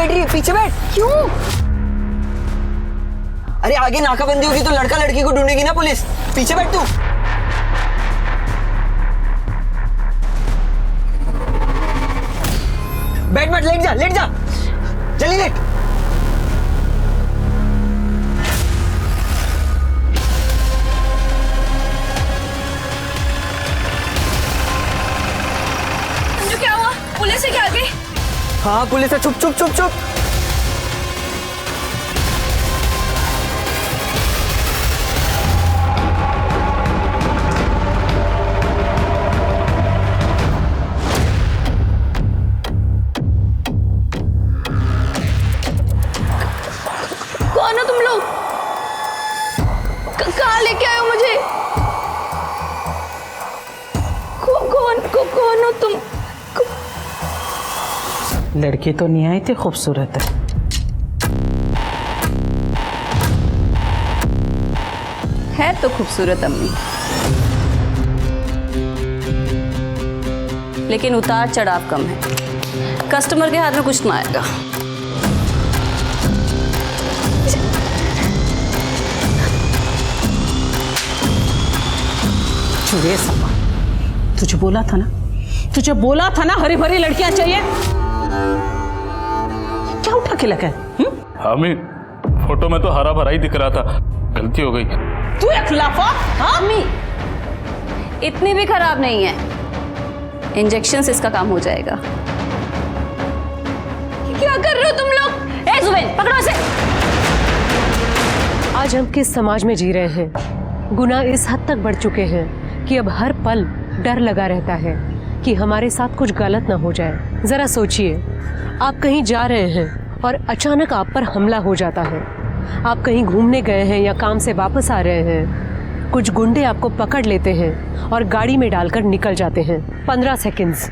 बैठ रही है, पीछे बैठ। क्यों? अरे आगे नाकाबंदी होगी तो लड़का लड़की को ढूंढेगी ना पुलिस। पीछे बैठ तू। बैठ बैठ, लेट जा लेट जा, जल्दी लेट। संजू क्या हुआ? पुलिस है क्या आगे? हाँ पुलिस है, चुप चुप चुप चुप। कौन हो तुम लोग? कहाँ लेके आए हो मुझे? कौन हो तुम? लड़की तो निहायत ही खूबसूरत है तो खूबसूरत अम्मी, लेकिन उतार चढ़ाव कम है। कस्टमर के हाथ में कुछ ना आएगा। चुरे समा, तुझे बोला था ना हरी भरी लड़कियां चाहिए। क्या उठा के लगा? हमें फोटो में तो हरा भरा ही दिख रहा था, गलती हो गई। तू एक लाफा। हाँ अम्मी इतनी भी खराब नहीं है, इंजेक्शन से इसका काम हो जाएगा। क्या कर रहे हो तुम लोग? ए जुबैन पकड़ो इसे। आज हम किस समाज में जी रहे हैं? गुनाह इस हद तक बढ़ चुके हैं कि अब हर पल डर लगा रहता है कि हमारे साथ कुछ गलत ना हो जाए। जरा सोचिए, आप कहीं जा रहे हैं और अचानक आप पर हमला हो जाता है। आप कहीं घूमने गए हैं या काम से वापस आ रहे हैं, कुछ गुंडे आपको पकड़ लेते हैं और गाड़ी में डालकर निकल जाते हैं। 15 सेकंड्स,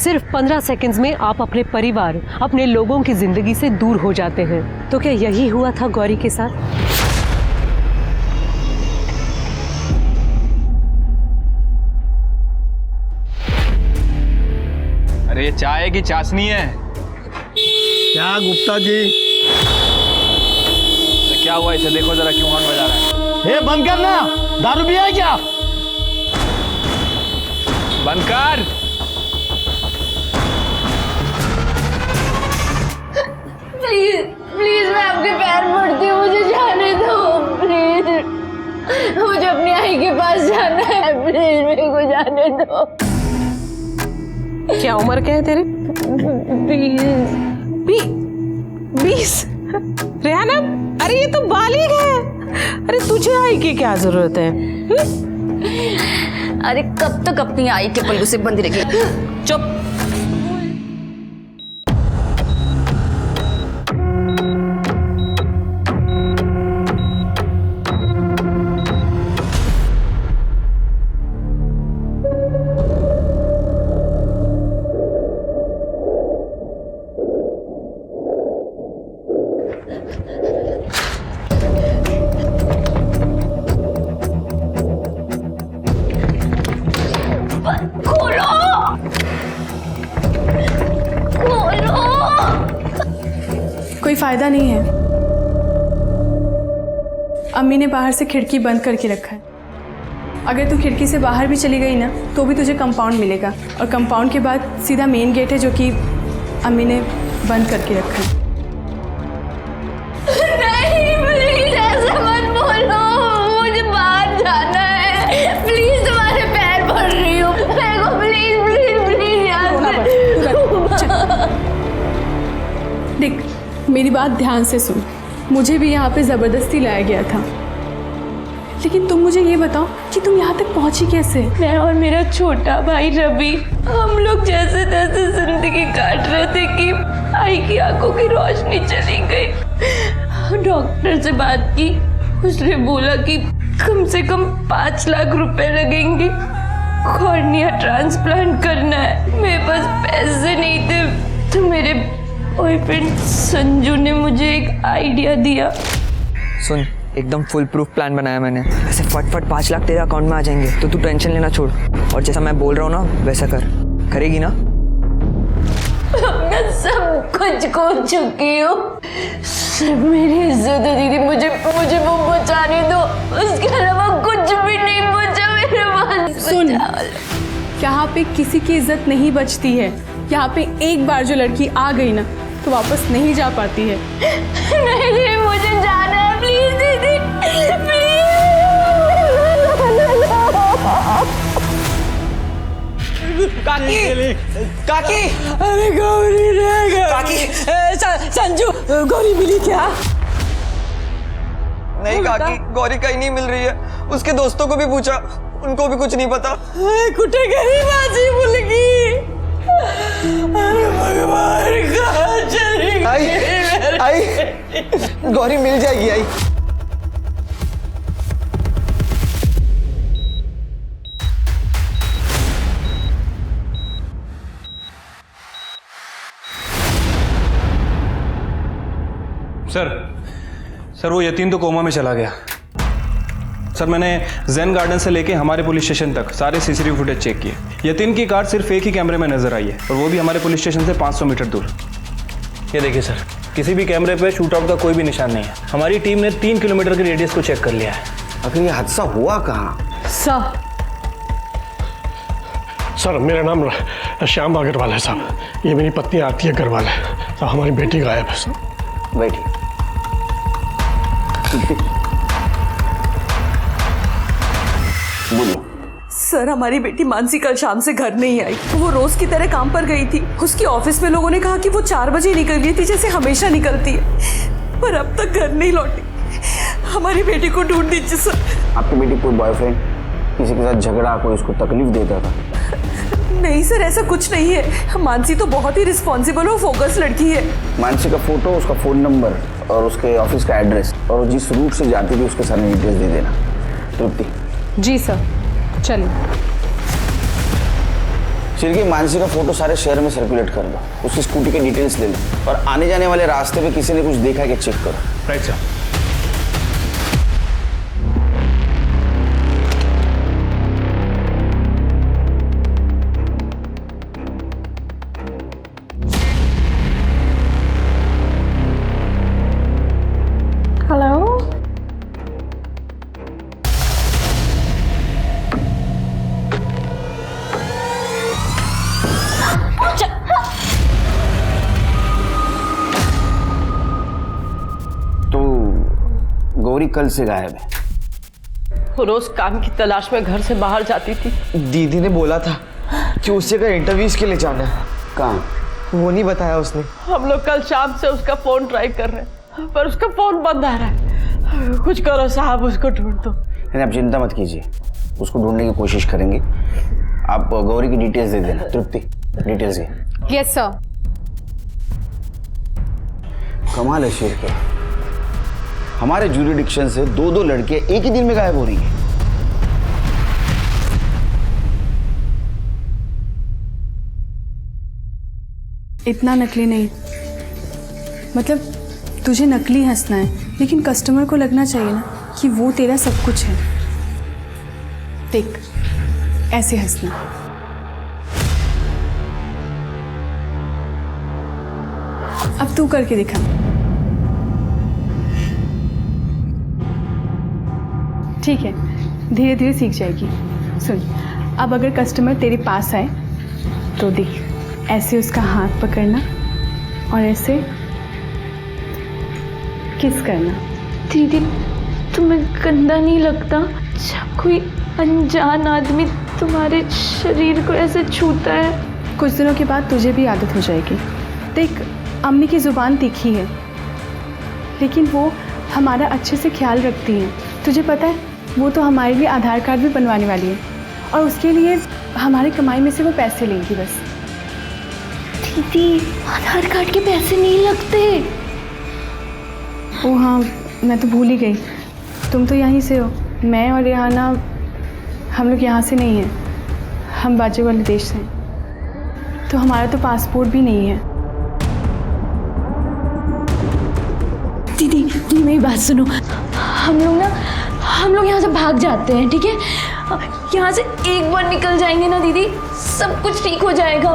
सिर्फ 15 सेकंड्स में आप अपने परिवार, अपने लोगों की जिंदगी से दूर हो जाते हैं। तो क्या यही हुआ था गौरी के साथ? अरे ये चाय की चाशनी है। क्या गुप्ता जी? तो क्या हुआ इसे देखो जरा, क्यों हॉर्न बजा रहा है? हे बंद करना, दारू पिया है क्या? बंद कर। प्लीज प्लीज मैं आपके पैर पड़ती हूँ, मुझे जाने दो प्लीज। मुझे अपनी आई के पास जाना है, प्लीज मेरे को जाने दो। क्या उम्र क्या है तेरी? 20? रेहाना, अरे ये तो बालिग है। अरे तुझे आई की क्या जरूरत है? अरे कब तक अपनी आई के पल्लू से बंधी रहेगी? चुप। कोई फायदा नहीं है, अम्मी ने बाहर से खिड़की बंद करके रखा है। अगर तू खिड़की से बाहर भी चली गई ना तो भी तुझे कंपाउंड मिलेगा, और कंपाउंड के बाद सीधा मेन गेट है जो कि अम्मी ने बंद करके रखा है। नहीं प्लीज ऐसा मत बोलो, मुझे बाहर जाना है। प्लीज तुम्हारे पैर पड़ रही हूँ, मेरे को प्लीज प्लीज प्लीज यहाँ से। देख मेरी बात ध्यान से सुन, मुझे भी यहाँ पे ज़बरदस्ती लाया गया था, लेकिन तुम मुझे ये बताओ कि तुम यहाँ तक पहुँची कैसे? मैं और मेरा छोटा भाई रवि, हम लोग जैसे तैसे जिंदगी काट रहे थे कि आई की आंखों की रोशनी चली गई। डॉक्टर से बात की, उसने बोला कि कम से कम 5 लाख रुपए लगेंगे, कॉर्निया ट्रांसप्लांट करना है। मेरे पास पैसे नहीं थे तो मेरे बॉयफ्रेंड संजू ने मुझे एक आइडिया दिया। सुन, एकदम फुल प्रूफ प्लान बनाया मैंने। ऐसे फट 5 लाख तेरे अकाउंट में आ जाएंगे, तो तू टेंशन लेना छोड़ और जैसा मैं बोल रहा हूँ ना वैसा कर। करेगी ना? मैं सब कुछ खो चुकी हूँ। सिर्फ मेरी इज्जत है दीदी, मुझे वो बचाने दो, उसके अलावा कुछ भी नहीं बचा मेरे पास। सुन, यहाँ पे किसी की इज्जत नहीं बचती है। यहाँ पे एक बार जो लड़की आ गई ना तो वापस नहीं जा पाती है। नहीं दीदी, मुझे जाना है, प्लीज दीदी, प्लीज। काकी, काकी, अरे गौरी रह गई। काकी, संजू, गौरी मिली क्या? नहीं काकी, गौरी कहीं नहीं मिल रही है। उसके दोस्तों को भी पूछा, उनको भी कुछ नहीं पता। कुटे गई बाजी मुलगी। अरे भगवान, कहाँ चली गई? आई, गौरी मिल जाएगी। आई, सर वो यतीम तो कोमा में चला गया। सर मैंने जैन गार्डन से लेके हमारे पुलिस स्टेशन तक सारे सीसीटीवी फुटेज चेक किए। यतीम की कार सिर्फ एक ही कैमरे में नजर आई है और वो भी हमारे पुलिस स्टेशन से 500 मीटर दूर। ये देखिए सर, किसी भी कैमरे पे शूट आउट का कोई भी निशान नहीं है। हमारी टीम ने 3 किलोमीटर के रेडियस को चेक कर लिया है। आखिर ये हादसा हुआ कहाँ? सर मेरा नाम श्याम अग्रवाल है साहब। ये मेरी पत्नी आरती अग्रवाल है साहब। हमारी बेटी गायब है सर। बैठी। बोलो। सर, हमारी बेटी मानसी कल शाम से घर नहीं आई। वो रोज की तरह काम पर गई थी। उसकी ऑफिस में लोगों ने कहा कि वो 4 बजे निकल गई थी, जैसे हमेशा निकलती है, पर अब तक घर नहीं लौटी। हमारी बेटी को ढूंढ दीजिए सर। आपकी बेटी कोई बॉयफ्रेंड, किसी के साथ झगड़ा, कोई उसको तकलीफ देता था? नहीं सर, ऐसा कुछ नहीं है। मानसी तो बहुत ही रिस्पॉन्सिबल और फोकस लड़की है। मानसी का फोटो, उसका फोन नंबर और उसके ऑफिस का एड्रेस और जिस रूट से जाती थी उसके सारे डिटेल्स दे देना। तृप्ति। जी सर, चलिए। सिर्फ मानसी का फोटो सारे शहर में सर्कुलेट कर दो। उसकी स्कूटी के डिटेल्स ले लो और आने जाने वाले रास्ते में किसी ने कुछ देखा है कि चेक करो। Right sir. गौरी कल से गायब है। वो रोज काम की तलाश में घर से बाहर जाती थी। दीदी ने बोला था कि उसे का इंटरव्यूज के लिए जाना है। कहाँ? वो नहीं बताया उसने। हम लोग कल शाम से उसका फोन ट्राई कर रहे हैं, पर उसका फोन बंद आ रहा है। कुछ करो साहब, उसको ढूंढ दो। नहीं, आप चिंता मत कीजिए, उसको ढूंढने की कोशिश करेंगे। आप गौरी की डिटेल्स दे देना। तृप्ति, डिटेल्स दे। Yes sir. कमाल है शेर के, हमारे ज्यूरिडिक्शन से 2 लड़कियां एक ही दिन में गायब हो रही हैं। इतना नकली नहीं, मतलब तुझे नकली हंसना है, लेकिन कस्टमर को लगना चाहिए ना कि वो तेरा सब कुछ है। देख, ऐसे हंसना। अब तू करके दिखा। ठीक है, धीरे धीरे सीख जाएगी। सुन, अब अगर कस्टमर तेरे पास आए तो देख, ऐसे उसका हाथ पकड़ना और ऐसे किस करना। दीदी, तुम्हें गंदा नहीं लगता जब कोई अनजान आदमी तुम्हारे शरीर को ऐसे छूता है? कुछ दिनों के बाद तुझे भी आदत हो जाएगी। देख, अम्मी की ज़ुबान तीखी है, लेकिन वो हमारा अच्छे से ख्याल रखती हैं। तुझे पता है, वो तो हमारे लिए आधार कार्ड भी बनवाने वाली है, और उसके लिए हमारी कमाई में से वो पैसे लेंगी बस। दीदी, आधार कार्ड के पैसे नहीं लगते। ओ हाँ, मैं तो भूल ही गई, तुम तो यहीं से हो। मैं और रेहाना, हम लोग यहाँ से नहीं हैं, हम बाजू वाले देश से हैं, तो हमारा तो पासपोर्ट भी नहीं है। दीदी, मेरी बात सुनो। हम लोग यहाँ से भाग जाते हैं, ठीक है? यहाँ से एक बार निकल जाएंगे ना दीदी, सब कुछ ठीक हो जाएगा।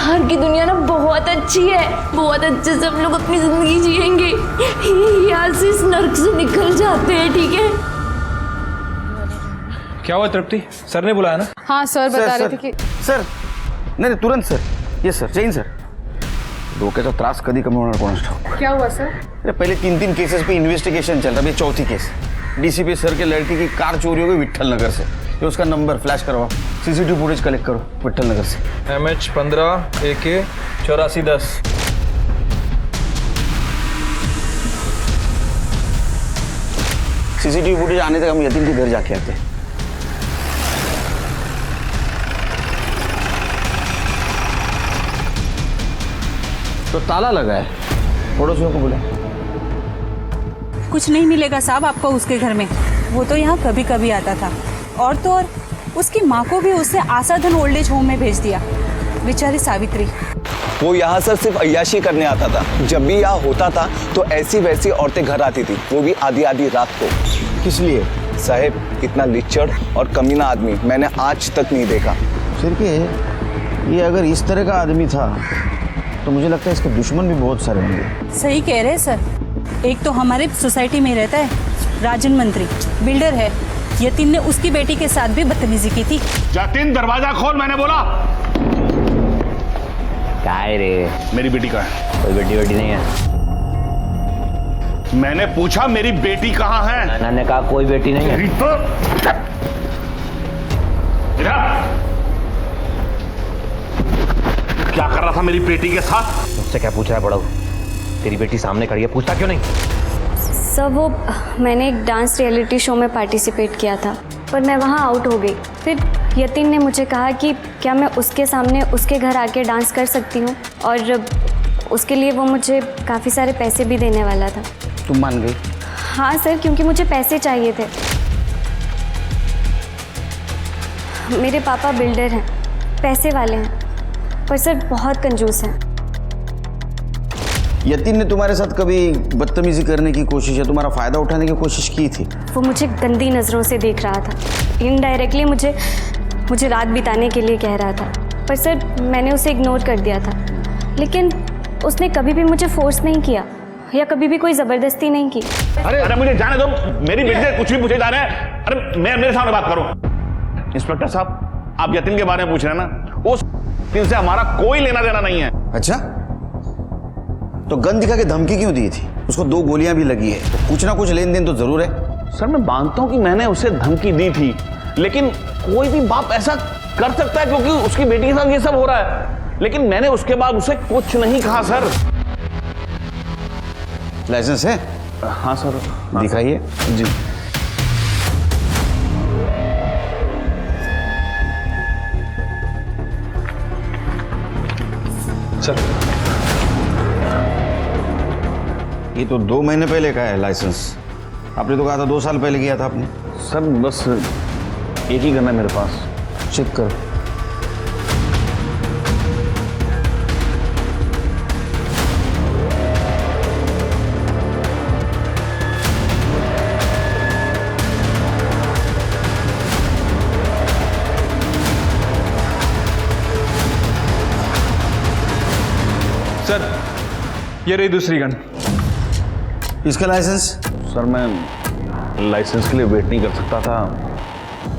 बाहर की दुनिया ना बहुत अच्छी है, बहुत अच्छे से हम लोग अपनी जिंदगी जिएंगे। यहाँ से इस नर्क से निकल जाते हैं, ठीक है? क्या हुआ तृप्ति? सर ने बुलाया ना? हाँ सर बता रहे थे कि सर नहीं तुरंत सर, ये सर जैन सर, डोक्याचा त्रास कधी कमी होणार कोणास ठाऊक। क्या हुआ सर? अरे पहले 3 केसेस पे इन्वेस्टिगेशन चल रहा है, अभी चौथी केस। डीसीपी सर के लड़के की कार चोरी हो गई विट्ठल नगर से, ये उसका नंबर फ्लैश करवाओ, सीसीटीवी फुटेज कलेक्ट करो विट्ठल नगर से। MH15 AK 8410। सीसीटीवी फुटेज आने तक हम यतीन के घर जाके आते हैं। तो ताला लगा है, पड़ोसियों को बुला। कुछ नहीं मिलेगा साहब आपको उसके घर में, वो तो यहाँ कभी कभी आता था। और तो और उसकी माँ को भी उसने आसाधन ओल्ड एज होम में भेज दिया, बेचारी सावित्री। वो यहाँ सर सिर्फ अय्याशी करने आता था। जब भी यहाँ होता था तो ऐसी वैसी औरतें घर आती थी, वो भी आधी आधी रात को। किस लिए? साहेब इतना लिच्चड़ और कमीना आदमी मैंने आज तक नहीं देखा। फिर के ये अगर इस तरह का आदमी था तो मुझे लगता है इसके दुश्मन भी बहुत सारे होंगे। सही कह रहे हैं सर। एक तो हमारे सोसाइटी में रहता है राजन मंत्री, बिल्डर है। यतीन ने उसकी बेटी के साथ भी बदतमीजी की थी। जतिन दरवाजा खोल, मैंने बोला। क्या है रे? मेरी बेटी कहाँ है? कोई बेटी नहीं है। मैंने पूछा मेरी बेटी कहाँ है? नाना ने कहा कोई बेटी नहीं है। क्या कर रहा था मेरी बेटी के साथ? मुझसे क्या पूछ रहा है बड़ा? तेरी बेटी सामने खड़ी है, पूछता क्यों नहीं? सर वो मैंने एक डांस रियलिटी शो में पार्टिसिपेट किया था, पर मैं वहाँ आउट हो गई। फिर यतीन ने मुझे कहा कि क्या मैं उसके सामने उसके घर आके डांस कर सकती हूँ, और उसके लिए वो मुझे काफ़ी सारे पैसे भी देने वाला था। तुम मान गई? हाँ सर, क्योंकि मुझे पैसे चाहिए थे। मेरे पापा बिल्डर हैं, पैसे वाले हैं, पर सर बहुत कंजूस हैं। यतीन ने तुम्हारे साथ कभी बदतमीजी करने की कोशिश या तुम्हारा फायदा उठाने की कोशिश की थी? वो मुझे गंदी नज़रों से देख रहा था, इनडायरेक्टली मुझे रात बिताने के लिए कह रहा था, पर सर मैंने उसे इग्नोर कर दिया था। लेकिन उसने कभी भी मुझे फोर्स नहीं किया या कभी भी कोई ज़बरदस्ती नहीं की। अरे मुझे जाने दो, मेरी बेटी से कुछ भी पूछे जा रहे हैं। अरे मेरे सामने बात करो। इंस्पेक्टर साहब, आप यतीन के बारे में पूछ रहे हैं ना, उस दिन से हमारा कोई लेना देना नहीं है। अच्छा, तो गन दिखा के धमकी क्यों दी थी? उसको 2 गोलियां भी लगी है, तो कुछ ना कुछ लेन देन तो जरूर है। सर मैं मानता हूं कि मैंने उसे धमकी दी थी, लेकिन कोई भी बाप ऐसा कर सकता है क्योंकि उसकी बेटी के साथ ये सब हो रहा है। लेकिन मैंने उसके बाद उसे कुछ नहीं कहा। सर लाइसेंस है? हाँ सर। दिखाइए। जी। सर ये तो 2 महीने पहले का है लाइसेंस। आपने तो कहा था 2 साल पहले किया था आपने। सर बस एक ही गन है मेरे पास। चेक करो। सर ये रही दूसरी गन। इसका लाइसेंस? सर मैं लाइसेंस के लिए वेट नहीं कर सकता था,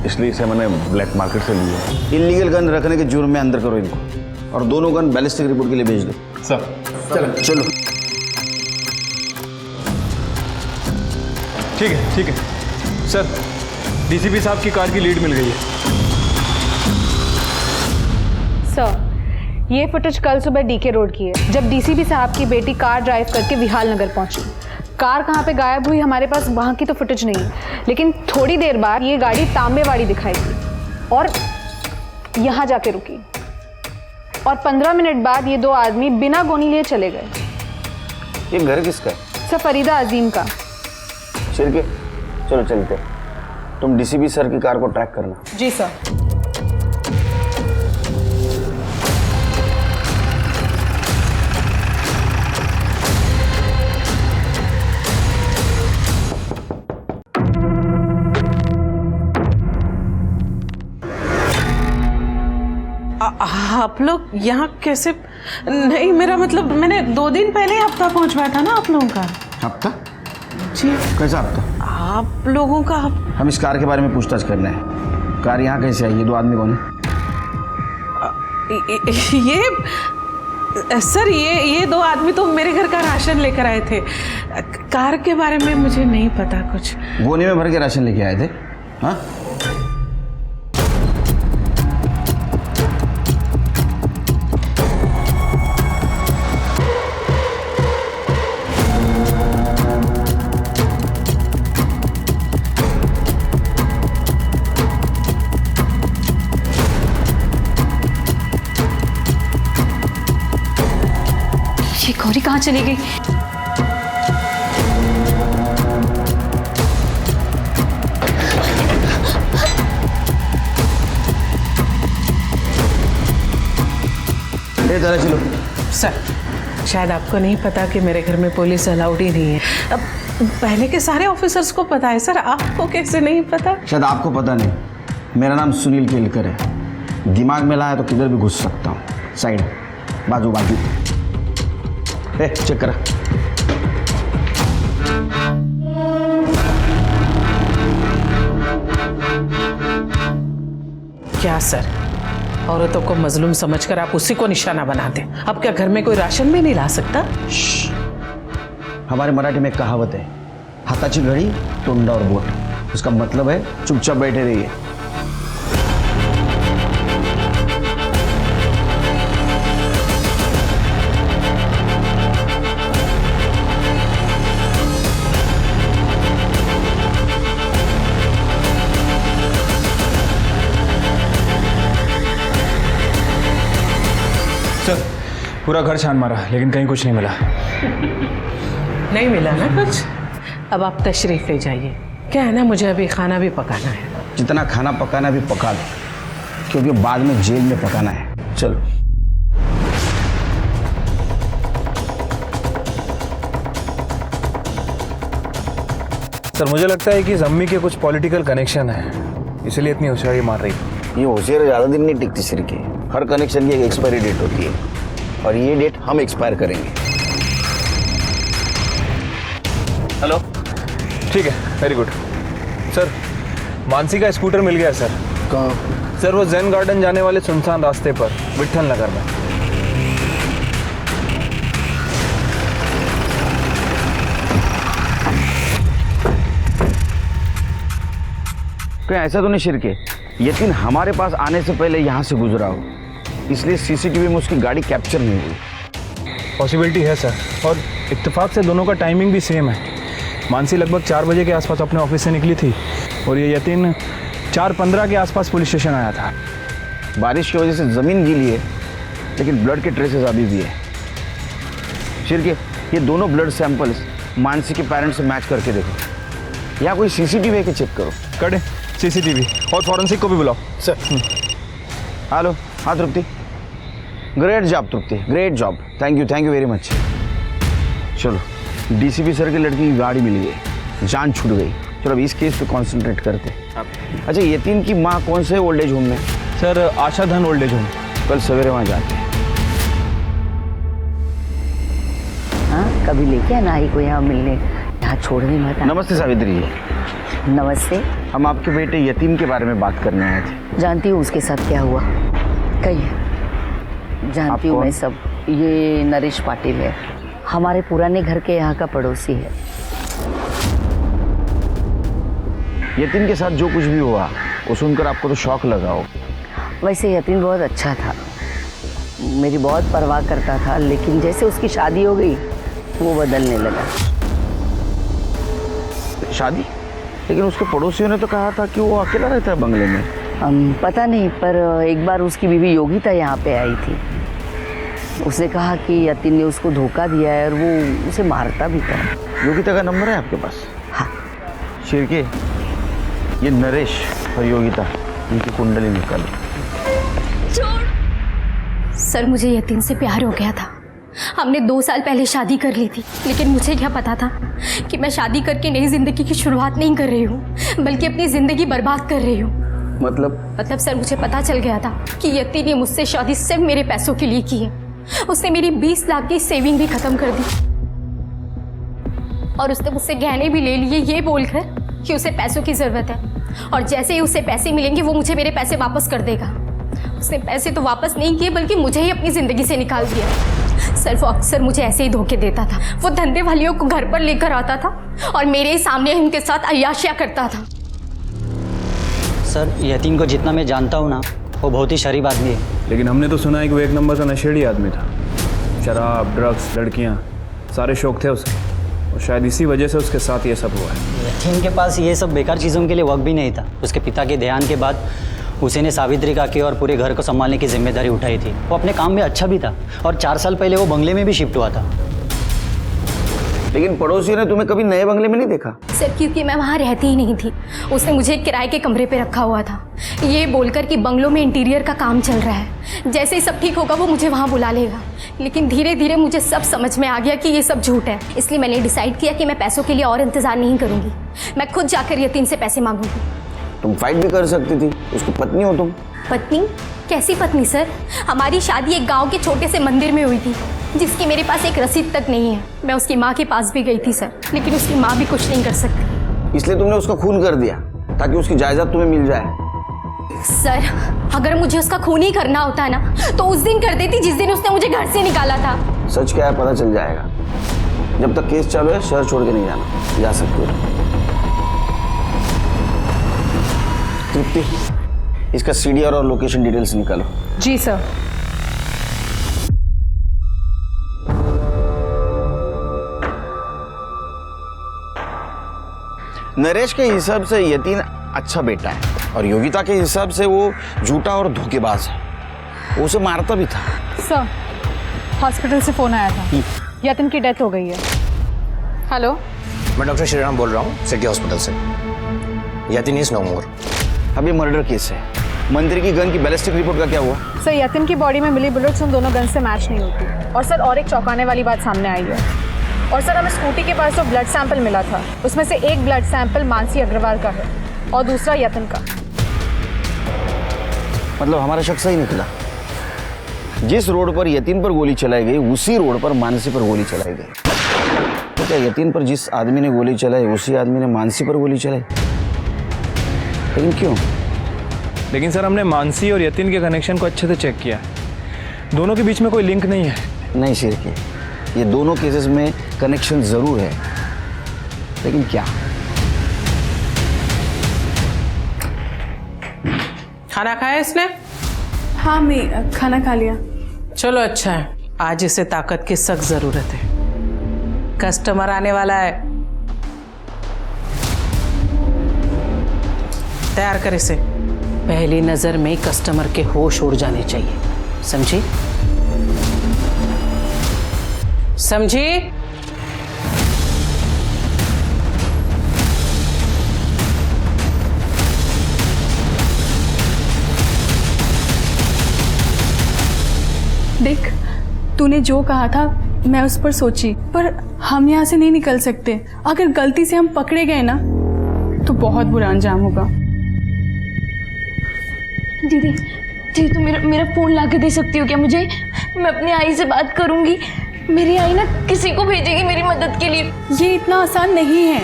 इसलिए इसे मैंने ब्लैक मार्केट से लिया। इलीगल गन रखने के जुर्म में अंदर करो इनको, और दोनों गन बैलिस्टिक रिपोर्ट के लिए भेज दो। सर चलो। ठीक है सर, डीसीपी साहब की कार की लीड मिल गई है। सर ये फुटेज कल सुबह डीके रोड की है, जब डीसीपी साहब की बेटी कार ड्राइव करके विहाल नगर पहुंची। कार कहाँ पे गायब हुई हमारे पास वहाँ की तो फुटेज नहीं है, लेकिन थोड़ी देर बाद ये गाड़ी तांबेवाड़ी दिखाई दी और यहाँ जाके रुकी, और 15 मिनट बाद ये 2 आदमी बिना गोली लिए चले गए। ये घर किसका है? सर फरीदा अजीम का। शिरके, चलो चलते। तुम डीसीपी सर की कार को ट्रैक करना। जी सर। आप लोग यहाँ कैसे? नहीं, मेरा मतलब मैंने 2 दिन पहले ही हफ्ता पहुँचवाया था ना आप लोगों का। हफ्ता? जी। कैसा हफ्ता? आप लोगों का? हम इस कार के बारे में पूछताछ करना है। कार यहाँ कैसे आई? ये 2 आदमी कौन है? ये सर, ये 2 आदमी तो मेरे घर का राशन लेकर आए थे। कार के बारे में मुझे नहीं पता कुछ। गोने में भर के राशन लेके आए थे? हाँ? ये गौरी कहाँ चली गई? चलो चलो। सर, शायद आपको नहीं पता कि मेरे घर में पुलिस अलाउड ही नहीं है। अब पहले के सारे ऑफिसर्स को पता है सर, आपको कैसे नहीं पता? शायद आपको पता नहीं, मेरा नाम सुनील केलकर है। दिमाग में लाया तो किधर भी घुस सकता हूँ। साइड, बाजू बाजू। चेक करा। क्या सर, औरतों को मजलूम समझकर आप उसी को निशाना बनाते? अब क्या घर में कोई राशन भी नहीं ला सकता? हमारे मराठी में एक कहावत है, हाथाची घड़ी तोंडावर बोट। उसका मतलब है चुपचाप बैठे रहिए। सर, पूरा घर छान मारा लेकिन कहीं कुछ नहीं मिला। नहीं मिला ना कुछ? अब आप तशरीफ ले जाइए। क्या है ना, मुझे अभी खाना भी पकाना है। जितना खाना पकाना भी पका दो, क्योंकि बाद में जेल में पकाना है। चलो। सर, मुझे लगता है कि इस अम्मी के कुछ पॉलिटिकल कनेक्शन है, इसलिए इतनी होशियारी मार रही है। ये होशियारी ज़्यादा दिन नहीं टिकती सिर की। हर कनेक्शन की एक एक्सपायरी डेट होती है, और ये डेट हम एक्सपायर करेंगे। हेलो, ठीक है, वेरी गुड। सर, मानसी का स्कूटर मिल गया सर। कहाँ? सर, वो जैन गार्डन जाने वाले सुनसान रास्ते पर, विट्ठल नगर में। कहीं ऐसा तो नहीं शिरके, यकीन हमारे पास आने से पहले यहाँ से गुजरा हो, इसलिए सीसीटीवी में उसकी गाड़ी कैप्चर नहीं हुई। पॉसिबिलिटी है सर, और इत्तेफाक से दोनों का टाइमिंग भी सेम है। मानसी लगभग 4 बजे के आसपास अपने ऑफिस से निकली थी और ये यतीन 4:15 के आसपास पुलिस स्टेशन आया था। बारिश की वजह से ज़मीन गीली है, लेकिन ब्लड के ट्रेसेस अभी भी है। शिरके, ये दोनों ब्लड सैंपल्स मानसी के पेरेंट्स से मैच करके देखो। या कोई सीसीटीवी है कि चेक करो। करें सीसीटीवी, और फॉरेंसिक को भी बुलाओ सर। हेलो, हाँ Tripti, great job Tripti, great job, thank you very much. चलो, डीसीपी सर की लड़की की गाड़ी मिल गई, जान छूट गई। चलो अब इस केस पे कॉन्सेंट्रेट करते। अच्छा, यतीम की माँ कौन से ओल्ड एज होम में? सर, आशा धन ओल्ड एज होम। कल सवेरे वहाँ जाते हैं। हाँ, कभी लेके आना आई को यहाँ मिलने, यहाँ छोड़ने मत। नमस्ते सावित्री जी। नमस्ते। हम आपके बेटे यतीम के बारे में बात करने आए थे। जानती हूँ उसके साथ क्या हुआ? कहिए। जानती हूँ मैं सब। ये नरेश पाटिल है, हमारे पुराने घर के यहाँ का पड़ोसी है। यतीम के साथ जो कुछ भी हुआ वो सुनकर आपको तो शौक लगा हो। वैसे यतीम बहुत अच्छा था, मेरी बहुत परवाह करता था, लेकिन जैसे उसकी शादी हो गई वो बदलने लगा। शादी? लेकिन उसके पड़ोसियों ने तो कहा था कि वो अकेला रहता है बंगले में। पता नहीं, पर एक बार उसकी बीवी योगिता यहाँ पे आई थी। उसने कहा कि यतीम ने उसको धोखा दिया है और वो उसे मारता भी था। योगिता का नंबर है आपके पास? हाँ। शिरके, ये नरेश और योगिता, इनकी कुंडली निकाली। सर, मुझे यतीम से प्यार हो गया था। हमने 2 साल पहले शादी कर ली थी, लेकिन मुझे क्या पता था कि मैं शादी करके नई जिंदगी की शुरुआत नहीं कर रही हूँ, बल्कि अपनी जिंदगी बर्बाद कर रही हूँ। मतलब सर मुझे पता चल गया था कि यति ने मुझसे शादी सिर्फ मेरे पैसों के लिए की है। उसने मेरी 20 लाख की सेविंग भी खत्म कर दी और उसने मुझसे गहने भी ले लिए ये बोलकर कि उसे पैसों की ज़रूरत है और जैसे ही उसे पैसे मिलेंगे वो मुझे मेरे पैसे वापस कर देगा। उसने पैसे तो वापस नहीं किए बल्कि मुझे ही अपनी ज़िंदगी से निकाल दिया। सर वो अक्सर मुझे ऐसे ही धोखे देता था। वो धंधे वालियों को घर पर लेकर आता था और मेरे ही सामने उनके साथ अय्याशियाँ करता था। सर यतीन को जितना मैं जानता हूँ ना, वो बहुत ही शरीफ आदमी है। लेकिन हमने तो सुना है कि वो एक नंबर का नशेड़ी आदमी था। शराब, ड्रग्स, लड़कियाँ, सारे शौक थे उसके और शायद इसी वजह से उसके साथ ये सब हुआ है। यतीन के पास ये सब बेकार चीज़ों के लिए वक्त भी नहीं था। उसके पिता के देहांत के बाद उसी ने सावित्री काकी और पूरे घर को संभालने की जिम्मेदारी उठाई थी। वो अपने काम में अच्छा भी था और 4 साल पहले वो बंगले में भी शिफ्ट हुआ था। लेकिन पड़ोसी ने तुम्हें कभी नए बंगले में नहीं देखा? सर क्योंकि मैं वहाँ रहती ही नहीं थी। उसने मुझे एक किराए के कमरे पे रखा हुआ था ये बोलकर कि बंगलों में इंटीरियर का काम चल रहा है, जैसे ही सब ठीक होगा वो मुझे वहाँ बुला लेगा। लेकिन धीरे धीरे मुझे सब समझ में आ गया कि ये सब झूठ है। इसलिए मैंने डिसाइड किया कि मैं पैसों के लिए और इंतज़ार नहीं करूँगी। मैं खुद जाकर यतीन से पैसे मांगूंगी। तुम फाइट भी कर सकती थी, उसकी पत्नी हो तुम। पत्नी? कैसी पत्नी सर? हमारी शादी एक गांव के छोटे से मंदिर में हुई थी जिसकी मेरे पास एक रसीद तक नहीं है। मैं उसकी माँ के पास भी गई थी सर, लेकिन उसकी माँ भी कुछ नहीं कर सकती। इसलिए तुमने उसका खून कर दिया ताकि उसकी जायदाद तुम्हें मिल जाए। सर अगर मुझे उसका खून ही करना होता ना तो उस दिन कर देती जिस दिन उसने मुझे घर से निकाला था। सच क्या है पता चल जाएगा। जब तक केस चालू है शहर छोड़ के नहीं जाना। जा सकते हो। तृप्ति, इसका सीडीआर और लोकेशन डिटेल्स निकालो। जी सर। नरेश के हिसाब से यतीन अच्छा बेटा है और योगिता के हिसाब से वो झूठा और धोखेबाज है। वो उसे मारता भी था। सर हॉस्पिटल से फ़ोन आया था, यतीन की डेथ हो गई है। हेलो, मैं डॉक्टर श्रीराम बोल रहा हूँ सिटी हॉस्पिटल से। यतीन इज नो मोर। अभी मर्डर केस है। मंदिर की गन की बैलिस्टिक रिपोर्ट का क्या हुआ? सर यतीन की बॉडी में मिली बुलेट्स उन दोनों गन से मैच नहीं होती। और सर और एक चौंकाने वाली बात सामने आई है। और सर हमें स्कूटी के पास जो ब्लड सैंपल मिला था उसमें से एक ब्लड सैंपल मानसी अग्रवाल का है और दूसरा यतीन का। मतलब हमारा शक सही निकला। जिस रोड पर यतीन पर गोली चलाई गई उसी रोड पर मानसी पर गोली चलाई गई। तो क्या यतीन पर जिस आदमी ने गोली चलाई उसी आदमी ने मानसी पर गोली चलाई? लेकिन क्यों? लेकिन सर हमने मानसी और यतीन के कनेक्शन को अच्छे से चेक किया। दोनों के बीच में कोई लिंक नहीं है। नहीं शिरकी, ये दोनों केसेस में कनेक्शन जरूर है, लेकिन क्या? खाना खाया इसने? हाँ मैं खाना खा लिया। चलो अच्छा है, आज इसे ताकत की सख्त जरूरत है। कस्टमर आने वाला है, तैयार कर इसे। पहली नजर में कस्टमर के होश उड़ जाने चाहिए, समझी? समझी? देख, तूने जो कहा था मैं उस पर सोची, पर हम यहाँ से नहीं निकल सकते। अगर गलती से हम पकड़े गए ना तो बहुत बुरा अंजाम होगा। दीदी दीदी तुम मेरा फ़ोन ला के दे सकती हो क्या मुझे? मैं अपनी आई से बात करूँगी। मेरी आई ना किसी को भेजेगी मेरी मदद के लिए। ये इतना आसान नहीं है।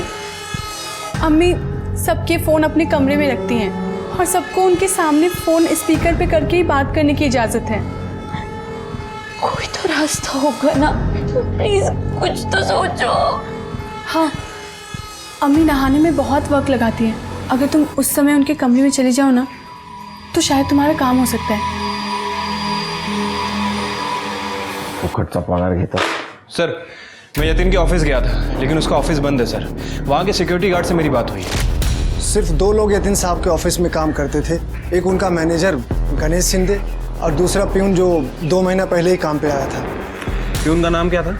अम्मी सबके फ़ोन अपने कमरे में रखती हैं और सबको उनके सामने फ़ोन स्पीकर पे करके ही बात करने की इजाज़त है। कोई तो रास्ता होगा ना, प्लीज़ कुछ तो सोचो। हाँ, अम्मी नहाने में बहुत वक्त लगाती हैं। अगर तुम उस समय उनके कमरे में चले जाओ ना तो शायद तुम्हारा काम हो सकता है। फुकटचा पगार घेता। सर मैं यतीन के ऑफिस गया था लेकिन उसका ऑफिस बंद है सर। वहाँ के सिक्योरिटी गार्ड से मेरी बात हुई। सिर्फ 2 लोग यतीन साहब के ऑफिस में काम करते थे। एक उनका मैनेजर गणेश शिंदे और दूसरा प्यून जो 2 महीना पहले ही काम पे आया था। प्यून का नाम क्या था?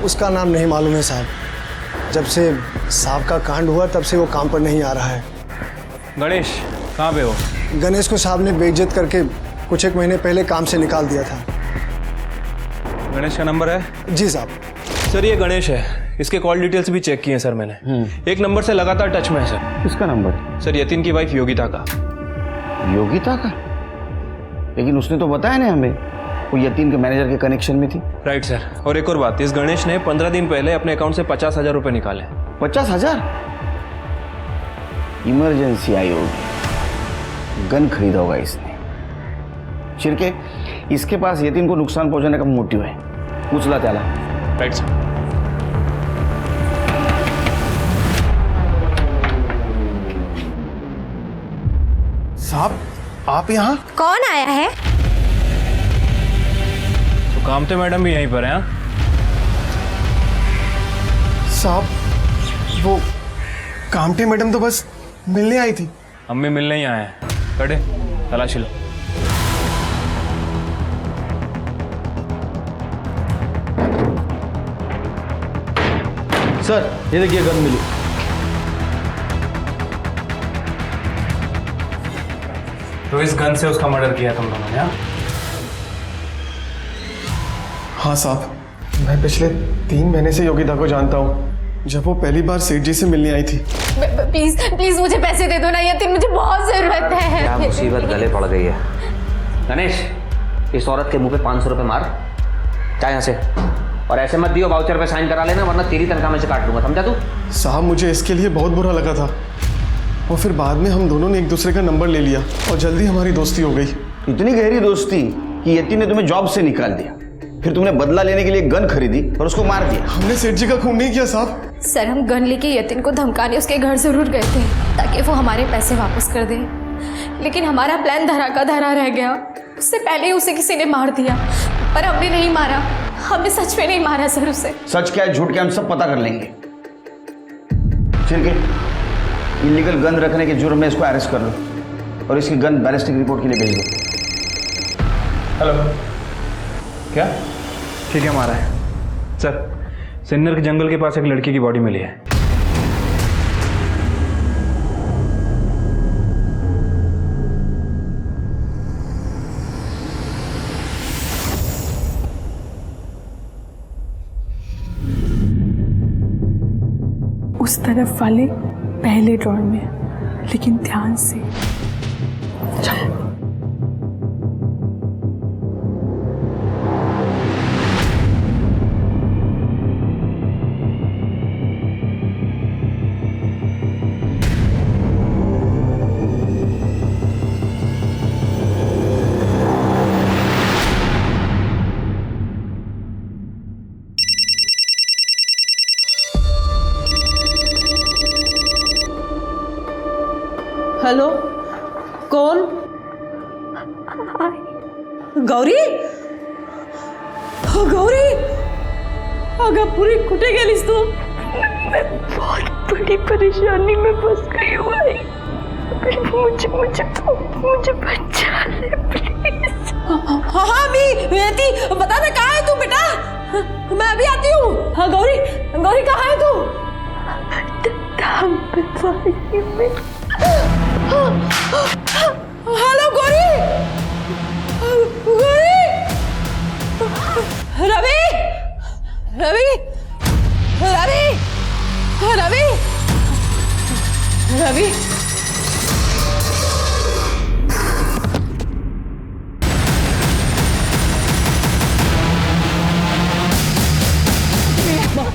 उसका नाम नहीं मालूम है साहब। जब से साहब का कांड हुआ तब से वो काम पर नहीं आ रहा है। गणेश कहाँ पे हो? गणेश को साहब ने बेइज्जत करके कुछ 1 महीने पहले काम से निकाल दिया था। गणेश का नंबर है? जी साहब। सर ये गणेश है, इसके कॉल डिटेल्स भी चेक किए सर मैंने। एक नंबर से लगातार टच में है सर। किसका नंबर? सर यतीन की वाइफ योगिता का। योगिता का? लेकिन उसने तो बताया नहीं हमें, वो यतीन के मैनेजर के कनेक्शन में थी। Right sir. और एक और बात, इस गणेश ने 15 दिन पहले अपने अकाउंट से 50,000 रुपये निकाले। 50,000? इमरजेंसी आई होगी, गन खरीदा होगा इसने। शिरके, इसके पास यतीन को नुकसान पहुंचाने का मोटिव है। उचला त्याला। Right sir. साहब आप यहाँ? कौन आया है? तो कामते मैडम भी यहीं पर हैं। साहब वो कामटे मैडम तो बस मिलने आई थी। अम्मी मिलने ही आए हैं। कड़े तलाशी लो। सर ये देखिए गन मिली। तो इस गन से उसका मर्डर किया तुम दोनों ने? हाँ साहब, मैं पिछले 3 महीने से योगिता को जानता हूँ, जब वो पहली बार सेठ जी से मिलने आई थी। प्लीज प्लीज मुझे पैसे दे दो ना यतीन, मुझे बहुत जरूरत है। क्या मुसीबत गले पड़ गई है। गणेश, इस औरत के मुंह पे 500 रुपए मार, जा यहाँ से। और ऐसे मत दियो, वाउचर पे साइन करा लेना, वरना तेरी तनख्वाह में से काट लूंगा, समझा तू? साहब मुझे इसके लिए बहुत बुरा लगा था, और फिर बाद में हम दोनों ने एक दूसरे का नंबर ले लिया और जल्दी हमारी दोस्ती हो गई। इतनी गहरी दोस्ती कि यतीन ने तुम्हें जॉब से निकाल दिया, फिर तुमने बदला लेने के लिए गन खरीदी और उसको मार दिया। हमने सेठ जी का खून नहीं किया साहब। सर हम गन लेके यतीन को धमकाने उसके घर जरूर गए थे ताकि वो हमारे पैसे वापस कर दे, लेकिन हमारा प्लान धरा का धरा रह गया। उससे पहले ही उसे किसी ने मार दिया, पर हमने नहीं मारा, हमने सच में नहीं मारा सर उसे। सच क्या है झूठ क्या हम सब पता कर लेंगे। शिरके, इलीगल गन रखने के जुर्म में इसको अरेस्ट कर लो और इसकी गन बैलिस्टिक रिपोर्ट के लिए भेज दो। हेलो, क्या? ठीक है, हमारा है सर। सिन्नर के जंगल के पास एक लड़की की बॉडी मिली है। उस तरफ वाले पहले ड्रॉर में, लेकिन ध्यान से। हेलो, कौन? गौरी? गौरी, अगं पुरी कुठे गेलीस तू? मैं बहुत बड़ी परेशानी में फंस गई हूँ। मुझे बचा ले प्लीज। हाँ मी यती, बता दे कहाँ है तू बेटा? मैं अभी आती हूँ। हाँ गौरी, गौरी कहाँ है तू? हेलो गौरी, गौरी, रवि, रवि, रवि, रवि, रवि।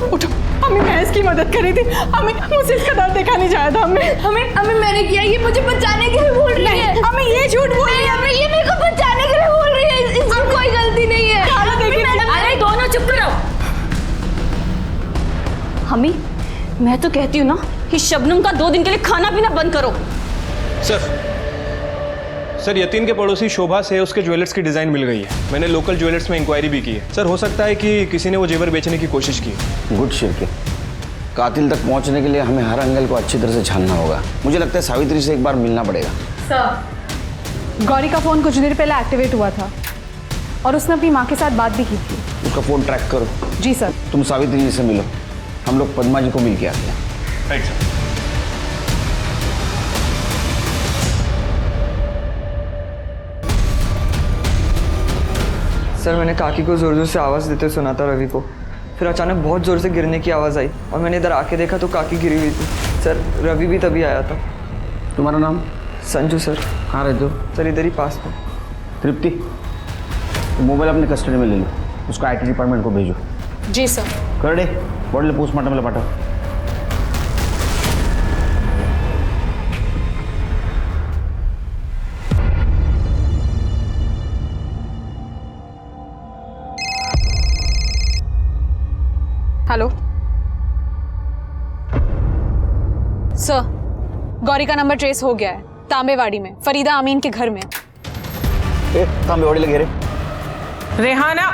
उठो, हमें मैं इसकी मदद करी थी, हमें मुझे इसका दर्द दिखाने जाया था। हमें मैंने किया, ये मुझे बचाने के लिए बोल रही है। हमें ये झूठ बोल रही है। हमें ये मेरे को बचाने के लिए बोल रही है, इसमें कोई गलती नहीं है। अरे दोनों चुप करो। हमी, मैं तो कहती हूँ ना कि शबनम का 2 दिन के लिए खाना पीना बंद करो। सर यतीन के पड़ोसी शोभा से उसके ज्वेलर्स की डिज़ाइन मिल गई है। मैंने लोकल ज्वेलर्स में इंक्वायरी भी की है। सर हो सकता है कि किसी ने वो जेवर बेचने की कोशिश की। गुड शिरके, कातिल तक पहुंचने के लिए हमें हर एंगल को अच्छी तरह से छानना होगा। मुझे लगता है सावित्री से एक बार मिलना पड़ेगा। सर, गौरी का फ़ोन कुछ देर पहले एक्टिवेट हुआ था और उसने अपनी माँ के साथ बात भी की थी। उसका फ़ोन ट्रैक करो। जी सर। तुम सावित्री जी से मिलो, हम लोग पद्मा जी को मिल के आते हैं। Right sir. सर मैंने काकी को ज़ोर ज़ोर से आवाज़ देते सुना था रवि को, फिर अचानक बहुत ज़ोर से गिरने की आवाज़ आई और मैंने इधर आके देखा तो काकी गिरी हुई थी। सर रवि भी तभी आया था। तुम्हारा नाम? संजू सर। कहाँ रहते हो? सर इधर ही पास में। तृप्ति, मोबाइल अपने कस्टडी में ले लो, उसको IT डिपार्टमेंट को भेजो। जी सर। कर दे, बॉडी पोस्टमार्टम पाठव। हेलो सर, गौरी का नंबर ट्रेस हो गया है, तांबेवाड़ी में फरीदा अमीन के घर में। तांबेवाड़ी लगे रे। रेहाना,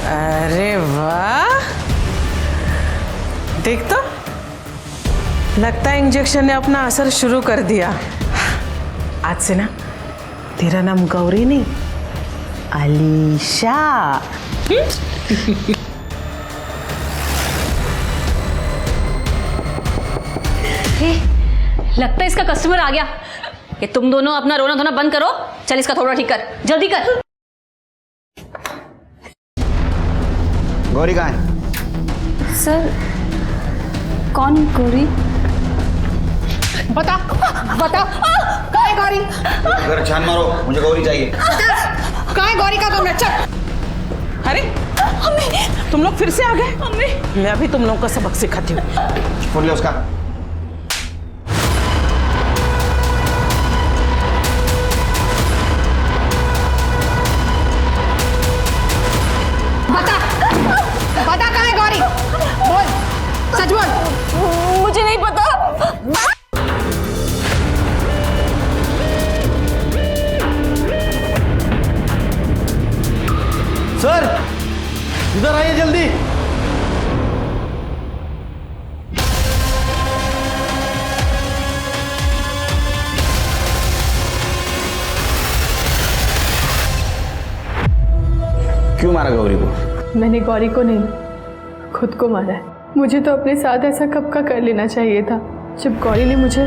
अरे वाह, देख तो लगता है इंजेक्शन ने अपना असर शुरू कर दिया। आज से ना तेरा नाम गौरी नहीं, अलीशा। लगता है इसका कस्टमर आ गया। ये तुम दोनों अपना रोना धोना बंद करो, चल इसका थोड़ा ठीक कर, जल्दी कर। गौरी कहाँ है? सर कौन गौरी? बता बता, कहाँ है गौरी? अगर छान मारो, मुझे गौरी चाहिए। कहाँ है गौरी का कमरा? चल। अरे तुम लोग फिर से आ गए? मैं अभी तुम लोगों को सबक सिखाती हूँ। फोन ले उसका। बता कहाँ है गौरी? बोल, सच बोल। मुझे नहीं पता। सर इधर आइए जल्दी। क्यों मारा गौरी को? मैंने गौरी को नहीं, खुद को मारा है। मुझे तो अपने साथ ऐसा कब का कर लेना चाहिए था। जब गौरी ने मुझे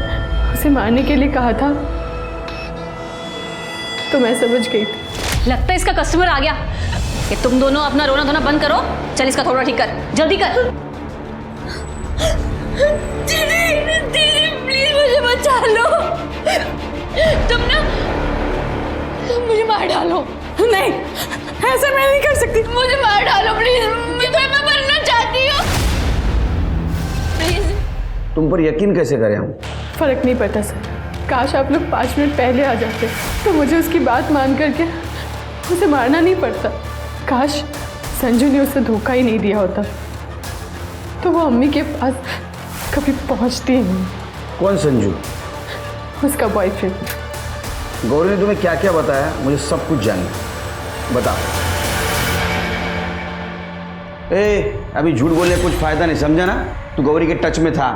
उसे मारने के लिए कहा था तो मैं समझ गई थी। लगता है इसका कस्टमर आ गया। ये तुम दोनों अपना रोना धोना बंद करो, चल इसका थोड़ा ठीक कर, जल्दी कर। दीदी दीदी प्लीज मुझे बचा लो। तुम मुझे मार डालो। नहीं, ऐसा मैं नहीं कर सकती। मुझे मार डालो प्लीज, मैं मरना चाहती हूँ। प्लीज। तुम पर यकीन कैसे करें हम? फर्क नहीं पड़ता सर, काश आप लोग 5 मिनट पहले आ जाते तो मुझे उसकी बात मान करके उसे मारना नहीं पड़ता। काश संजू ने उसे धोखा ही नहीं दिया होता तो वो अम्मी के पास कभी पहुंचती ही नहीं। कौन संजू? उसका बॉयफ्रेंड। गौरी ने तुम्हें क्या क्या बताया? मुझे सब कुछ जानना, बता। अभी झूठ बोलने कुछ फायदा नहीं, समझा ना? तू गौरी के टच में था,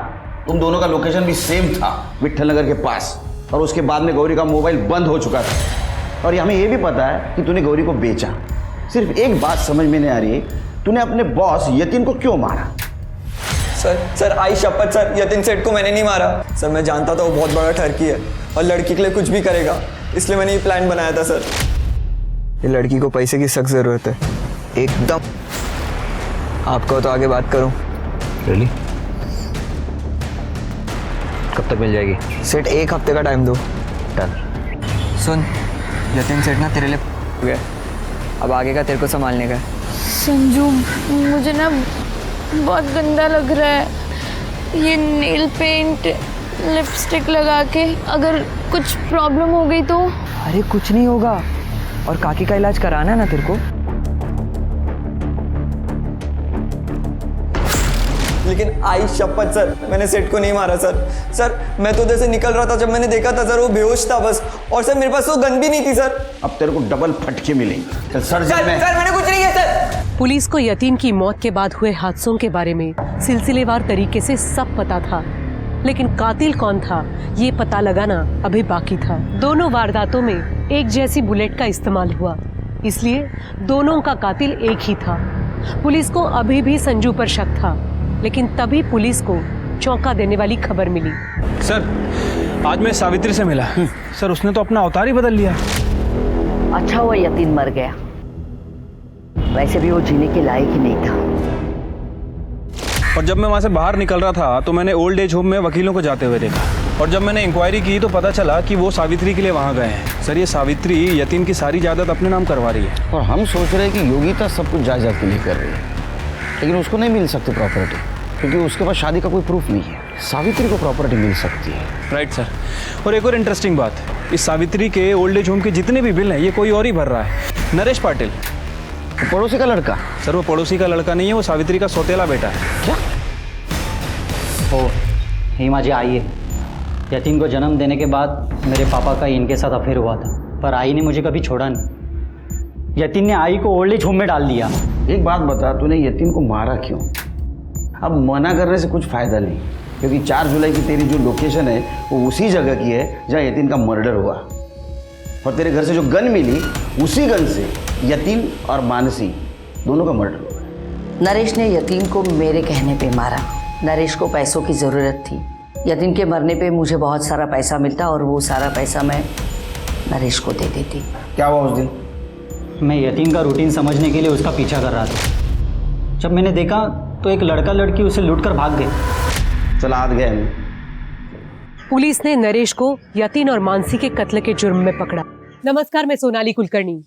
तुम दोनों का लोकेशन भी सेम था, विट्ठल नगर के पास, और उसके बाद में गौरी का मोबाइल बंद हो चुका था। और हमें यह भी पता है कि तूने गौरी को बेचा। सिर्फ एक बात समझ में नहीं आ रही है, तूने अपने बॉस यतीन को क्यों मारा? सर आई शपथ सर, यतीन सेठ को मैंने नहीं मारा सर। मैं जानता था वो बहुत बड़ा ठरकी है और लड़की के लिए कुछ भी करेगा, इसलिए मैंने ये प्लान बनाया था सर। ये लड़की को पैसे की सख्त ज़रूरत है एकदम। आपको तो आगे बात करूं। रियली? कब तक मिल जाएगी? सेठ 1 हफ्ते का टाइम दो। डन। सुन, यतीन सेठ ना तेरे लिए हो गया, अब आगे का तेरे को संभालने का है। संजू मुझे ना बहुत गंदा लग रहा है ये नेल पेंट लिपस्टिक लगा के। अगर कुछ प्रॉब्लम हो गई तो? अरे कुछ नहीं होगा, और काकी का इलाज कराना है ना तेरे को। लेकिन आई शपथ सर, मैंने सेठ को नहीं मारा सर। सर मैं तो उधर से निकल रहा था, जब मैंने देखा था सर वो बेहोश था बस, और सर मेरे पास वो गन भी नहीं थी सर। अब तेरे को डबल फटके मिलेंगे। चल सर, सर मैंने कुछ नहीं किया सर। पुलिस को यतीन की मौत के बाद हुए हादसों के बारे में सिलसिलेवार तरीके से सब पता था, लेकिन कातिल कौन था ये पता लगाना अभी बाकी था। दोनों वारदातों में एक जैसी बुलेट का इस्तेमाल हुआ, इसलिए दोनों का कातिल एक ही था। पुलिस को अभी भी संजू पर शक था, लेकिन तभी पुलिस को चौंका देने वाली खबर मिली। सर आज मैं सावित्री से मिला। सर उसने तो अपना अवतार ही बदल लिया। अच्छा हुआ यतीन मर गया, वैसे भी वो जीने के लायक ही नहीं था। और जब मैं वहाँ से बाहर निकल रहा था तो मैंने ओल्ड एज होम में वकीलों को जाते हुए देखा, और जब मैंने इंक्वायरी की तो पता चला कि वो सावित्री के लिए वहाँ गए हैं। सर, ये सावित्री यतीन की सारी जायदाद अपने नाम करवा रही है। और हम सोच रहे हैं कि योगिता सब कुछ जायदाद के लिए कर रही है, लेकिन उसको नहीं मिल सकती प्रॉपर्टी, क्योंकि उसके पास शादी का कोई प्रूफ नहीं है। सावित्री को प्रॉपर्टी मिल सकती है। Right sir. और एक और इंटरेस्टिंग बात, इस सावित्री के ओल्ड एज होम के जितने भी बिल हैं ये कोई और ही भर रहा है। नरेश पाटिल, पड़ोसी का लड़का। सर, वो पड़ोसी का लड़का नहीं है, वो सावित्री का सौतेला बेटा है। क्या? ओ हिमा जी आइए। यतीन को जन्म देने के बाद मेरे पापा का इनके साथ अफेयर हुआ था, पर आई ने मुझे कभी छोड़ा नहीं। यतीन ने आई को ओल्ड एज होम में डाल दिया। एक बात बता, तूने यतीन को मारा क्यों? अब मना करने से कुछ फायदा नहीं, क्योंकि 4 जुलाई की तेरी जो लोकेशन है वो उसी जगह की है जहाँ यतीन का मर्डर हुआ, और तेरे घर से जो गन मिली उसी गन से यतीन और मानसी दोनों का मर्डर हुआ। नरेश ने यतीन को मेरे कहने पे मारा। नरेश को पैसों की ज़रूरत थी। यतीन के मरने पे मुझे बहुत सारा पैसा मिलता और वो सारा पैसा मैं नरेश को दे देती। क्या हुआ उस दिन? मैं यतीन का रूटीन समझने के लिए उसका पीछा कर रहा था। जब मैंने देखा तो एक लड़का लड़की उसे लूटकर भाग गए। चल हाथ गए हमें। पुलिस ने नरेश को यतीन और मानसी के कत्ल के जुर्म में पकड़ा। नमस्कार, मैं सोनाली कुलकर्णी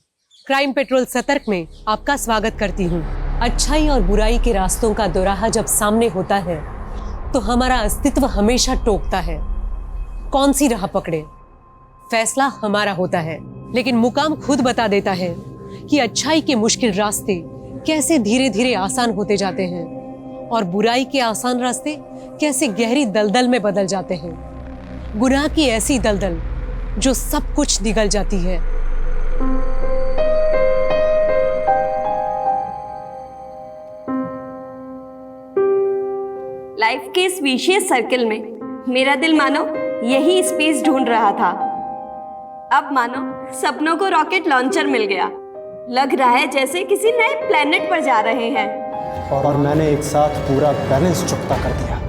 क्राइम पेट्रोल सतर्क में आपका स्वागत करती हूँ। अच्छाई और बुराई के रास्तों का दोराहा जब सामने होता है तो हमारा अस्तित्व हमेशा टोकता है। कौन सी राह पकड़े, फैसला हमारा होता है, लेकिन मुकाम खुद बता देता है कि अच्छाई के मुश्किल रास्ते कैसे धीरे धीरे आसान होते जाते हैं और बुराई के आसान रास्ते कैसे गहरी दलदल में बदल जाते हैं। गुनाह की ऐसी दलदल जो सब कुछ निगल जाती है। लाइफ के इस विशेष सर्कल में मेरा दिल मानो यही स्पेस ढूंढ रहा था। अब मानो सपनों को रॉकेट लॉन्चर मिल गया। लग रहा है जैसे किसी नए प्लेनेट पर जा रहे हैं। और मैंने एक साथ पूरा बैलेंस चुकता कर दिया।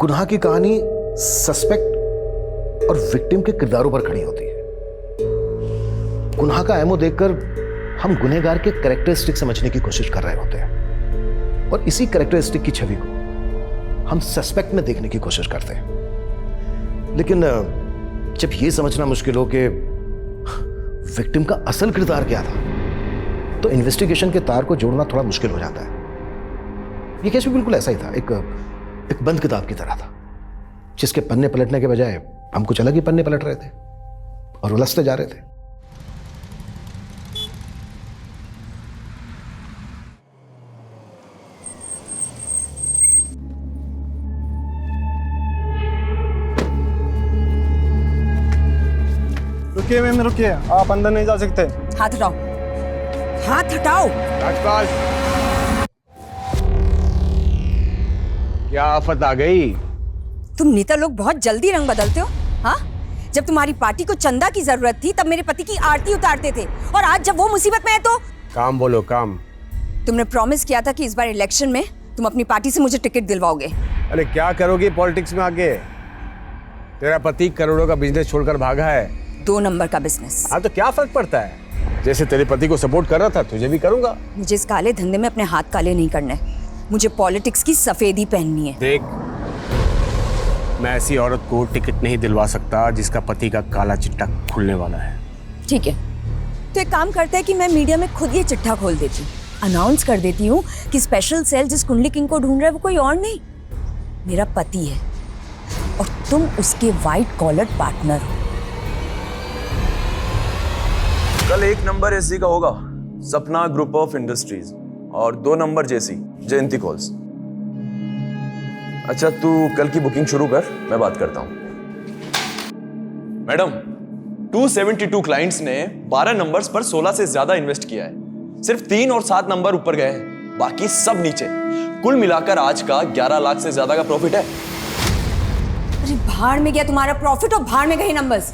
गुनाह की कहानी सस्पेक्ट और विक्टिम के किरदारों पर खड़ी होती है। गुनाह का एमओ देखकर हम गुनहगार के कैरेक्टरिस्टिक समझने की कोशिश कर रहे होते हैं, और इसी कैरेक्टरिस्टिक की छवि को हम सस्पेक्ट में देखने की कोशिश करते हैं। लेकिन जब यह समझना मुश्किल हो कि विक्टिम का असल किरदार क्या था, तो इन्वेस्टिगेशन के तार को जोड़ना थोड़ा मुश्किल हो जाता है। यह केस भी बिल्कुल ऐसा ही था, एक बंद किताब की तरह था, जिसके पन्ने पलटने के बजाय हम कुछ अलग ही पन्ने पलट रहे थे और उलझते जा रहे थे। रुकिए मैम, रुकिए, आप अंदर नहीं जा सकते। हाथ हटाओ, हाथ हटाओ। क्या आफत आ गई? तुम नेता लोग बहुत जल्दी रंग बदलते हो। हाँ, जब तुम्हारी पार्टी को चंदा की जरूरत थी तब मेरे पति की आरती उतारते थे, और आज जब वो मुसीबत में है तो काम बोलो, काम। तुमने प्रॉमिस किया था कि इस बार इलेक्शन में तुम अपनी पार्टी से मुझे टिकट दिलवाओगे। अरे क्या करोगी पॉलिटिक्स में आगे? तेरा पति करोड़ों का बिजनेस छोड़कर भागा है। 2 नंबर का बिजनेस। हाँ, तो क्या फर्क पड़ता है? जैसे तेरे पति को सपोर्ट कर रहा था तुझे भी करूंगा। मुझे इस काले धंधे में अपने हाथ काले नहीं करने। मुझे पॉलिटिक्स की सफेदी पहननी है। देख, मैं ऐसी औरत को टिकट नहीं दिलवा सकता जिसका पति का काला चिट्ठा खुलने वाला है। ठीक है, तो एक काम करता है कि मैं मीडिया में खुद ये चिट्ठा खोल देती हूँ, अनाउंस कर देती हूँ कि स्पेशल सेल जिस कुंडली किंग को ढूंढ रहा है वो कोई और नहीं, मेरा पति है, और तुम उसके व्हाइट कॉलर पार्टनर हो। कल 1 नंबर एसजी का होगा, सपना ग्रुप ऑफ इंडस्ट्रीज, और 2 नंबर जेसी, जयंती कॉल्स। अच्छा, तू कल की बुकिंग शुरू कर, मैं बात करता हूं। मैडम, 272 क्लाइंट्स ने 12 नंबर्स पर 16 से ज्यादा इन्वेस्ट किया है। सिर्फ 3 और 7 नंबर ऊपर गए हैं, बाकी सब नीचे। कुल मिलाकर आज का 11 लाख से ज्यादा का प्रॉफिट है। अरे भाड़ में गया तुम्हारा प्रॉफिट और भाड़ में गए नंबर्स।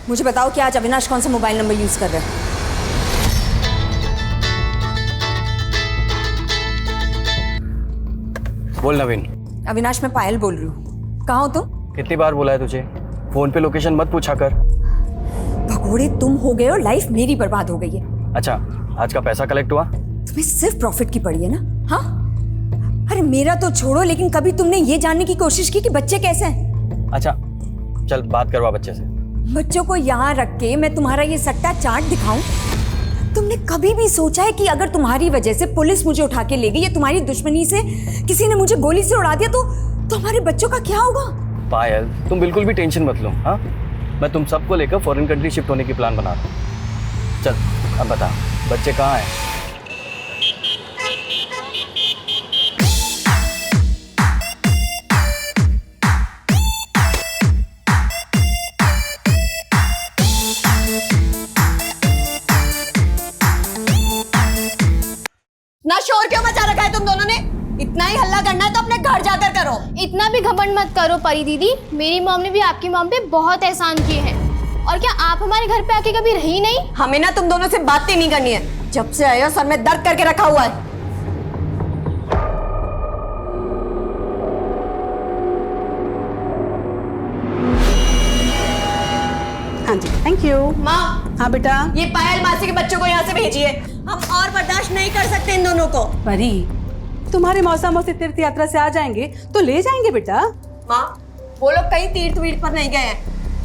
मुझे बताओ कि आज अविनाश कौन सा मोबाइल नंबर यूज कर रहे हैं? बोल नवीन। अविनाश, मैं पायल बोल रही हूँ। कहाँ हो तुम? कितनी बार बोला है तुझे, फोन पे लोकेशन मत पूछा कर। भगोड़े तुम हो गए और लाइफ मेरी बर्बाद हो गई है। अच्छा, आज का पैसा कलेक्ट हुआ? तुम्हें सिर्फ प्रॉफिट की पड़ी है ना? हाँ, अरे मेरा तो छोड़ो, लेकिन कभी तुमने ये जानने की कोशिश की कि बच्चे कैसे हैं? अच्छा चल बात करवा बच्चे से। बच्चों को यहाँ रख के मैं तुम्हारा ये सट्टा चाट दिखाऊं? तुमने कभी भी सोचा है कि अगर तुम्हारी वजह से पुलिस मुझे उठा के ले गई या तुम्हारी दुश्मनी से किसी ने मुझे गोली से उड़ा दिया तो हमारे बच्चों का क्या होगा? पायल तुम बिल्कुल भी टेंशन मत लो। हाँ, मैं तुम सबको लेकर फॉरेन कंट्री शिफ्ट होने की प्लान बना रहा हूँ। चल अब बता बच्चे कहाँ हैं? ना शोर क्यों मचा रखा है तुम दोनों ने? इतना ही हल्ला करना है तो अपने घर जाकर करो। इतना भी घमंड मत करो परी दीदी, मेरी मॉम ने भी आपकी मॉम पे बहुत एहसान किए हैं। और क्या आप हमारे घर पे आके कभी रही नहीं? हमें ना तुम दोनों से बात ही नहीं करनी है। जब से आए हो सर में दर्द करके रखा हुआ है। हाँ जी थैंक यू। माँ। हाँ बेटा। ये पायल मासी के बच्चों को यहाँ से भेजिए, हम और बर्दाश्त नहीं कर सकते इन दोनों को। परी तुम्हारे मौसा मौसी तीर्थ यात्रा से आ जाएंगे तो ले जाएंगे बेटा। माँ वो लोग कहीं तीर्थ वीर्थ पर नहीं गए हैं,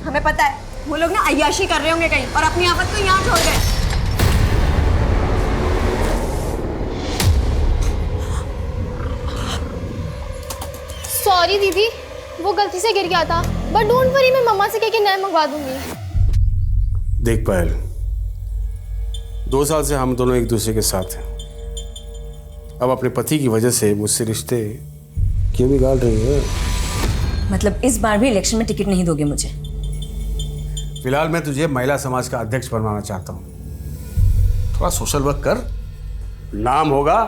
हमें पता है। वो लोग ना अय्याशी कर रहे होंगे कहीं और अपनी आफत को यहाँ छोड़ गए। सॉरी दीदी, वो गलती से गिर गया था, बट डोंट वरी, मैं मम्मा से कह के नया मंगवा दूंगी। देख पायल, 2 साल से हम दोनों एक दूसरे के साथ हैं। अब अपने पति की वजह से मुझसे रिश्ते क्यों बिगाड़ रही है? मतलब इस बार भी इलेक्शन में टिकट नहीं दोगे मुझे? फिलहाल मैं तुझे महिला समाज का अध्यक्ष बनवाना चाहता हूँ। थोड़ा सोशल वर्क कर, नाम होगा,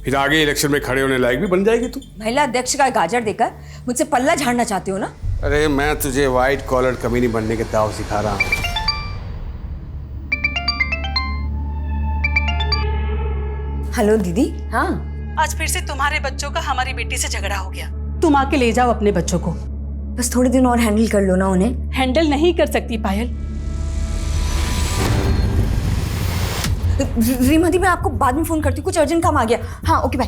फिर आगे इलेक्शन में खड़े होने लायक भी बन जाएगी तू। महिला अध्यक्ष का गाजर देकर मुझसे पल्ला झाड़ना चाहते हो ना? अरे मैं तुझे व्हाइट कॉलर कमीनी बनने के दाव सिखा रहा हूँ। हेलो दीदी। हाँ, आज फिर से तुम्हारे बच्चों का हमारी बेटी से झगड़ा हो गया। तुम आके ले जाओ अपने बच्चों को। बस थोड़े दिन और हैंडल कर लो ना उन्हें। हैंडल नहीं कर सकती पायल। रीमा दी, मैं आपको बाद में फोन करती हूँ, कुछ अर्जेंट काम आ गया। हाँ ओके बाय।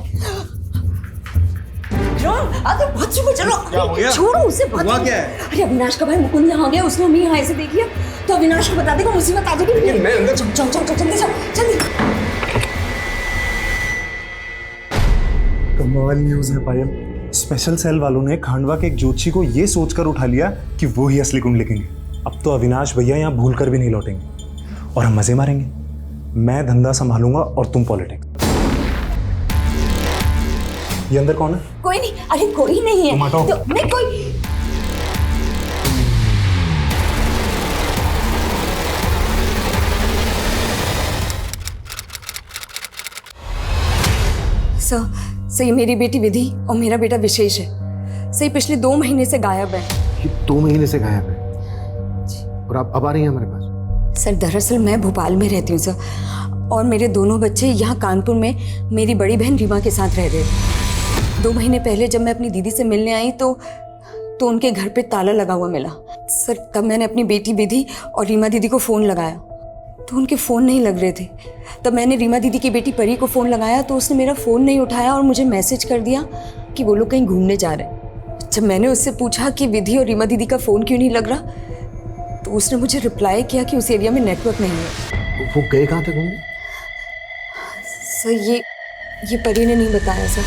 बहुत शुक्र, चलो छोड़ो उसे। अरे अविनाश का भाई मुकुंद यहाँ आ गया, उसने हमें यहाँ ऐसे देख लिया तो अविनाश को बता देगा, मुसीबत आ जाएगी। मैं अंदर चल जल्दी जल्दी। कमाल न्यूज़ है पायल। स्पेशल सेल वालों ने खांडवा के एक ज्योतिषी को ये सोचकर उठा लिया कि वो ही असली कुंड लिखेंगे। अब तो अविनाश भैया यहाँ भूल कर भी नहीं लौटेंगे और हम मजे मारेंगे। मैं धंधा संभालूंगा और तुम पॉलिटिक्स। ये अंदर कौन है? कोई नहीं। अरे कोई नहीं है। तुम हटो। तो नहीं कोई। सर ये मेरी बेटी विधि और मेरा बेटा विशेष है। सही पिछले 2 महीने से गायब है। ये 2 महीने से गायब है और आप अब आ रही हैं हमारे पास? सर दरअसल मैं भोपाल में रहती हूँ सर, और मेरे दोनों बच्चे यहाँ कानपुर में मेरी बड़ी बहन रीमा के साथ रह रहे थे। 2 महीने पहले जब मैं अपनी दीदी से मिलने आई तो उनके घर पे ताला लगा हुआ मिला। सर तब मैंने अपनी बेटी विधि और रीमा दीदी को फ़ोन लगाया तो उनके फ़ोन नहीं लग रहे थे। तब मैंने रीमा दीदी की बेटी परी को फ़ोन लगाया तो उसने मेरा फ़ोन नहीं उठाया और मुझे मैसेज कर दिया कि वो लोग कहीं घूमने जा रहे हैं। जब मैंने उससे पूछा कि विधि और रीमा दीदी का फ़ोन क्यों नहीं लग रहा तो उसने मुझे रिप्लाई किया कि उस एरिया में नेटवर्क नहीं है। वो गए कहाँ थे घूमने? सर ये परी ने नहीं बताया सर।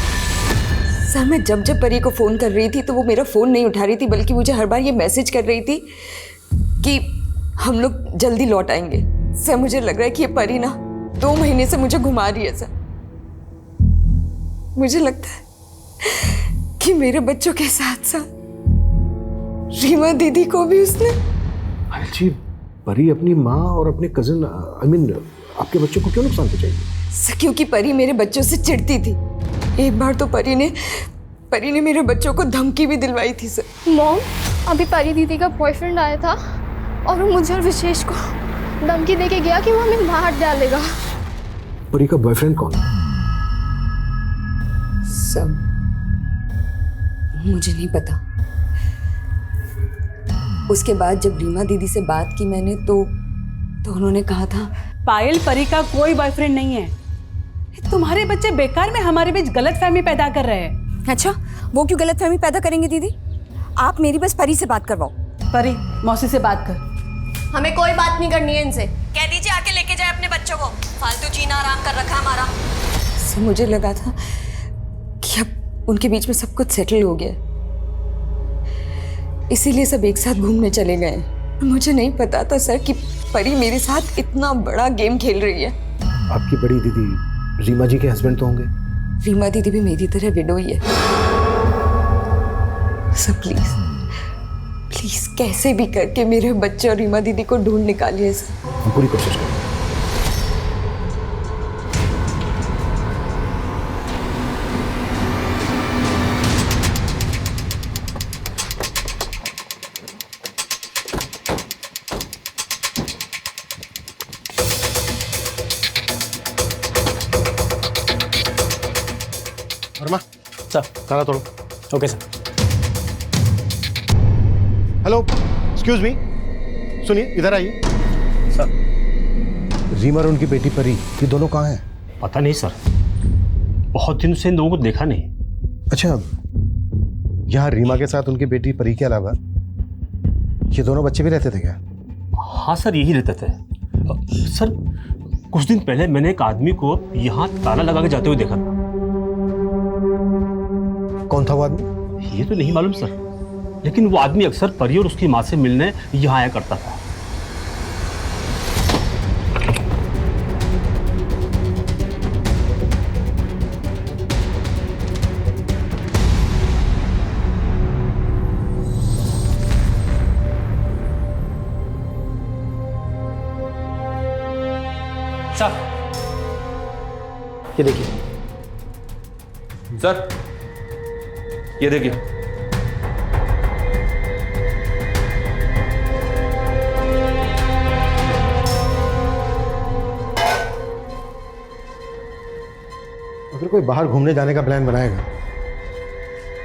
मैं जब परी को फ़ोन कर रही थी तो वो मेरा फ़ोन नहीं उठा रही थी, बल्कि मुझे हर बार ये मैसेज कर रही थी कि हम लोग जल्दी लौट आएंगे। सर मुझे लग रहा है कि ये परी ना 2 महीने से मुझे घुमा रही है सर। मुझे लगता है कि मेरे बच्चों के साथ साथ रीमा दीदी को भी उसने। जी, परी अपनी माँ और अपने कजिन आपके बच्चों को क्यों नुकसान पहुंचाएगी? सर क्योंकि परी मेरे बच्चों से चिढ़ती थी। एक बार तो परी ने मेरे बच्चों को धमकी भी दिलवाई थी सर। मॉम, अभी परी दीदी का बॉयफ्रेंड आया था और वो मुझे और विशेष को धमकी देके गया कि वो हमें बाहर डालेगा। परी का बॉयफ्रेंड कौन है? सब मुझे नहीं पता। उसके बाद जब रीमा दीदी से बात की मैंने तो उन्होंने कहा था पायल, परी का कोई बॉयफ्रेंड नहीं है। तुम्हारे बच्चे बेकार में हमारे बीच गलतफहमी पैदा कर रहे हैं। अच्छा, वो क्यों गलतफहमी पैदा करेंगे दीदी? आप मेरी बस परी से बात करवाओ। परी, मौसी से बात कर। हमें कोई बात नहीं करनी है इनसे। कह दीजिए आके लेके जाए अपने बच्चों को, फालतू जीना आराम कर रखा है हमारा। मुझे लगा था कि अब उनके बीच में सब कुछ सेटल हो गया, इसीलिए सब एक साथ घूमने चले गए। मुझे नहीं पता था सर कि परी मेरे साथ इतना बड़ा गेम खेल रही है। आपकी बड़ी दीदी रीमा जी के हस्बैंड तो होंगे? रीमा दीदी भी मेरी तरह विडो ही है। सर प्लीज प्लीज कैसे भी करके मेरे बच्चे और रीमा दीदी को ढूंढ निकालिए सर। हम पूरी कोशिश करेंगे। वर्मा सर, ताला तोड़ो। Okay sir. Hello, excuse me, सुनिए, इधर आइए। सर, रीमा और उनकी बेटी परी, ये दोनों कहाँ हैं? पता नहीं सर, बहुत दिन से इन लोगों को देखा नहीं। अच्छा, यहाँ रीमा के साथ उनकी बेटी परी के अलावा ये दोनों बच्चे भी रहते थे क्या? हाँ सर, यही रहते थे। सर, कुछ दिन पहले मैंने एक आदमी को यहाँ ताला लगा के जाते हुए देखा था। कौन था वो आदमी? ये तो नहीं मालूम सर, लेकिन वो आदमी अक्सर परी और उसकी माँ से मिलने यहाँ आया करता था। सर, ये देखिए। सर, ये देखिए। अगर कोई बाहर घूमने जाने का प्लान बनाएगा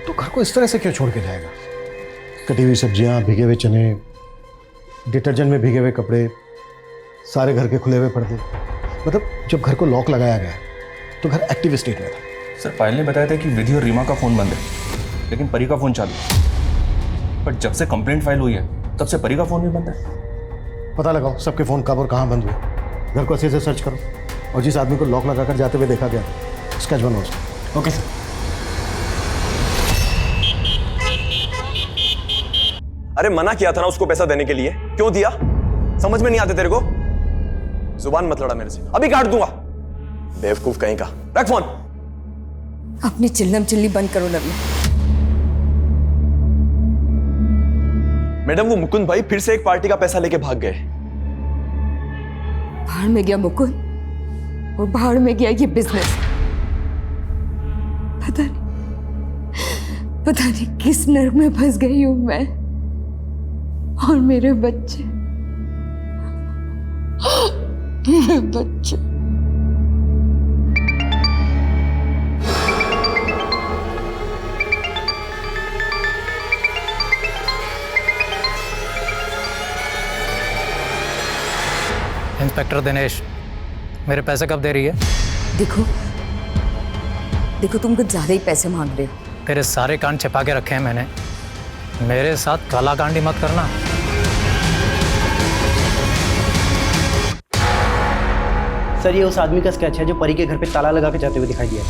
तो घर को इस तरह से क्यों छोड़ के जाएगा? कटी हुई सब्जियां, भीगे हुए चने, डिटर्जेंट में भीगे हुए कपड़े, सारे घर के खुले हुए पर्दे। मतलब जब घर को लॉक लगाया गया तो घर एक्टिव स्टेट में था। सर, पायल ने बताया था कि विधि और रीमा का फ़ोन बंद है, लेकिन परी का फ़ोन चालू है। पर जब से कंप्लेंट फाइल हुई है तब से परी का फ़ोन भी बंद है। पता लगाओ सबके फ़ोन कब और कहाँ बंद हुए। घर को अच्छे से सर्च करो और जिस आदमी को लॉक लगाकर जाते हुए देखा गया स्केच बनाओ उसका। Okay sir. अरे मना किया था ना उसको पैसा देने के लिए, क्यों दिया? समझ में नहीं आते तेरे को? जुबान मत लड़ा मेरे से, अभी काट दूंगा। बेवकूफ कहीं का। रख फोन। अपनी चिल्लम चिल्ली बंद करो नवीन। मैडम, वो मुकुंद भाई फिर से एक पार्टी का पैसा लेके भाग गए। भाड़ में गया मुकुंद और भाड़ में गया ये बिजनेस। पता नहीं किस नर्क में फंस गई हूं मैं और मेरे बच्चे। मेरे बच्चे। इंस्पेक्टर दिनेश, मेरे पैसे कब दे रही है? देखो तुम कुछ ज्यादा ही पैसे मांग रहे हो। तेरे सारे कांड छिपा के रखे हैं मैंने, मेरे साथ काला कांड ही मत करना। सर, ये उस आदमी का स्केच है जो परी के घर पे ताला लगा के जाते हुए दिखाई दिया।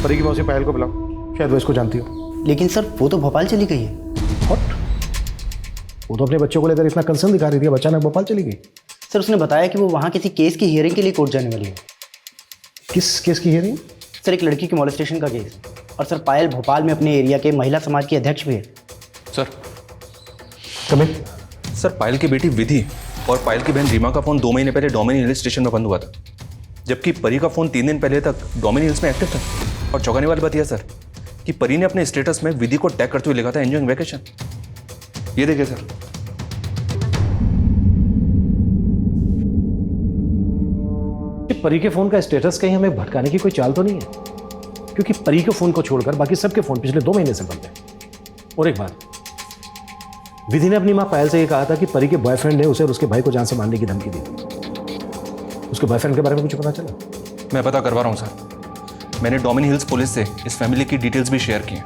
परी की मौसी पायल को बुलाओ, शायद वो इसको जानती हो। लेकिन सर, वो तो भोपाल चली गई है। व्हाट? वो तो अपने बच्चों को लेकर इतना कंसर्न दिखा रही थी, अचानक भोपाल चली गई। सर, उसने बताया कि वो वहाँ किसी केस की हियरिंग के लिए कोर्ट जाने वाली है। किस केस की हियरिंग? सर, एक लड़की के मॉलेस्टेशन का केस। और सर, पायल भोपाल में अपने एरिया के महिला समाज की अध्यक्ष भी है। सर, सर, पायल की बेटी विधि और पायल की बहन रीमा का फोन 2 महीने पहले डोमिनी हिल स्टेशन में बंद हुआ था, जबकि परी का फोन 3 दिन पहले तक डोमिनी हिल्स में एक्टिव था। और चौंकाने वाली बात यह सर कि परी ने अपने स्टेटस में विधि को टैग करते हुए लिखा था एंजॉयिंग वैकेशन। ये देखिए सर। परी के फोन का स्टेटस कहीं हमें भटकाने की कोई चाल तो नहीं है? क्योंकि परी के फोन को छोड़कर बाकी सबके फोन पिछले 2 महीने से बंद है। और एक बात, विधि ने अपनी मां पायल से यह कहा था कि परी के बॉयफ्रेंड ने उसे और उसके भाई को जान से मारने की धमकी दी। उसके बॉयफ्रेंड के बारे में कुछ पता चला? मैं पता करवा रहा हूँ सर। मैंने डोमिनी हिल्स पुलिस से इस फैमिली की डिटेल्स भी शेयर की हैं।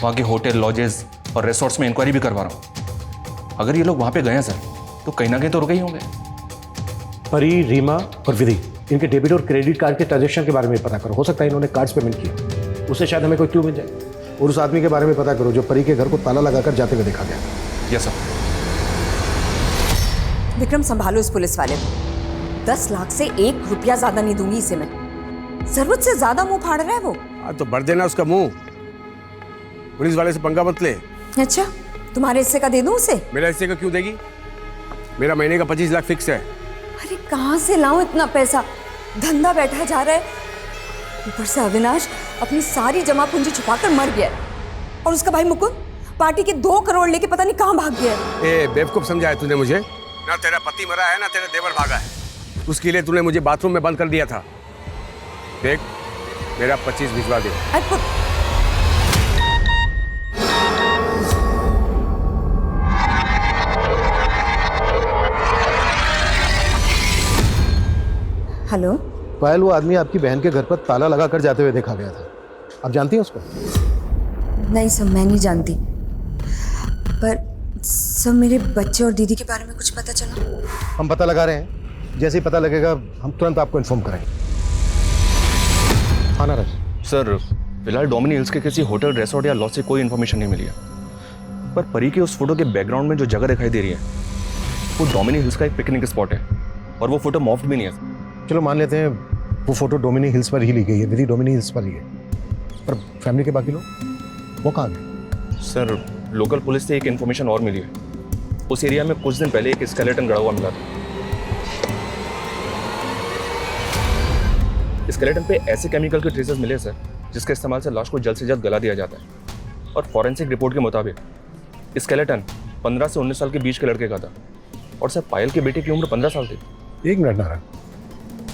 वहाँ के होटल, लॉजेस और रिसोर्ट्स में इंक्वायरी भी करवा रहा हूँ। अगर ये लोग वहाँ पे गए हैं सर, तो कहीं ना कहीं तो रुके ही होंगे। परी, रीमा और विधि, इनके डेबिट और क्रेडिट कार्ड के ट्रांजेक्शन के बारे में पता करो। हो सकता है इन्होंने कार्ड्स पेमेंट किया, उससे शायद हमें कोई क्लू मिल जाए। और उस आदमी के बारे में पता करो जो परी के घर को ताला लगाकर जाते हुए देखा गया। Yes sir. विक्रम, संभालो इस पुलिस वाले को। 10 लाख से 1 रुपया ज्यादा नहीं दूंगी इसे मैं। जरूरत से ज्यादा मुंह फाड़ रहा है वो। तो भर देना उसका मुंह। पुलिस वाले से पंगा मत ले। अच्छा, तुम्हारे हिस्से का दे दूं उसे? मेरा हिस्से का क्यों देगी? मेरा महीने का 25 लाख फिक्स है। अरे कहाँ से लाऊं इतना पैसा? धंधा बैठा जा रहा है, ऊपर से अविनाश अपनी सारी जमा पूंजी छुपाकर मर गया है। और उसका भाई मुकुंद पार्टी के 2 करोड़ लेके पता नहीं कहाँ भाग गया है। ए बेवकूफ समझा है तूने मुझे? ना तेरा पति मरा है ना तेरा देवर भागा है। उसके लिए तूने मुझे बाथरूम में बंद कर दिया था। देख, मेरा 25 भिजवा दे। हेलो पायल, वो आदमी आपकी बहन के घर पर ताला लगाकर जाते हुए देखा गया था। आप जानती हैं उसको? नहीं सर, मैं नहीं जानती। पर सर, मेरे बच्चे और दीदी के बारे में कुछ पता चला? हम पता लगा रहे हैं, जैसे ही पता लगेगा हम तुरंत आपको इन्फॉर्म करेंगे। हाँ नाराज सर, फिलहाल डोमिनी हिल्स के किसी होटल, रिसोर्ट या लॉज से कोई इन्फॉर्मेशन नहीं मिली है। पर परी के उस फोटो के बैकग्राउंड में जो जगह दिखाई दे रही है वो डोमिनी हिल्स का एक पिकनिक स्पॉट है, और वो फोटो मॉफ्ड भी नहीं है। चलो मान लेते हैं वो फोटो डोमिनी हिल्स पर ही ली गई है, विधि डोमिनी हिल्स पर ही है। पर फैमिली के बाकी लोग वो कहाँ गए? सर, लोकल पुलिस से एक इन्फॉर्मेशन और मिली है। उस एरिया में कुछ दिन पहले एक स्केलेटन गड़ा हुआ मिला था। स्केलेटन पे ऐसे केमिकल के ट्रेसेस मिले सर, जिसके इस्तेमाल से लाश को जल्द से जल्द गला दिया जाता है। और फॉरेंसिक रिपोर्ट के मुताबिक स्केलेटन 15 से 19 साल के बीच के लड़के का था। और सर, पायल के बेटे की उम्र 15 साल थी। 1 मिनट नारायण,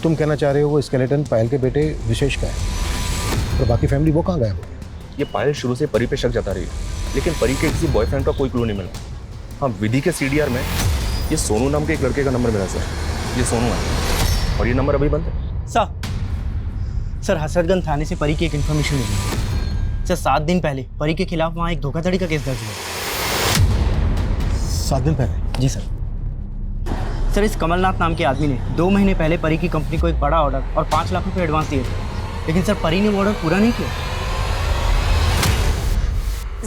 तुम कहना चाह रहे हो वो स्केलेटन पायल के बेटे विशेष का है, और बाकी फैमिली वो कहाँ गए? ये पायल शुरू से परी पे शक जता रही है, लेकिन परी के किसी बॉयफ्रेंड का कोई क्लू नहीं मिला। हाँ, विधि के CDR में ये सोनू नाम के एक लड़के का नंबर मिला सर। ये सोनू है और ये नंबर अभी बंद है। सर, हसरतगंज थाने से परी की एक इन्फॉर्मेशन मिली। सर, 7 दिन पहले परी के खिलाफ वहाँ एक धोखाधड़ी का केस दर्ज हुआ। 7 दिन पहले? जी सर। सर, इस कमलनाथ नाम के आदमी ने 2 महीने पहले परी की कंपनी को एक बड़ा ऑर्डर और 5 लाख रुपए एडवांस दिए थे, लेकिन सर परी ने वो ऑर्डर पूरा नहीं किया।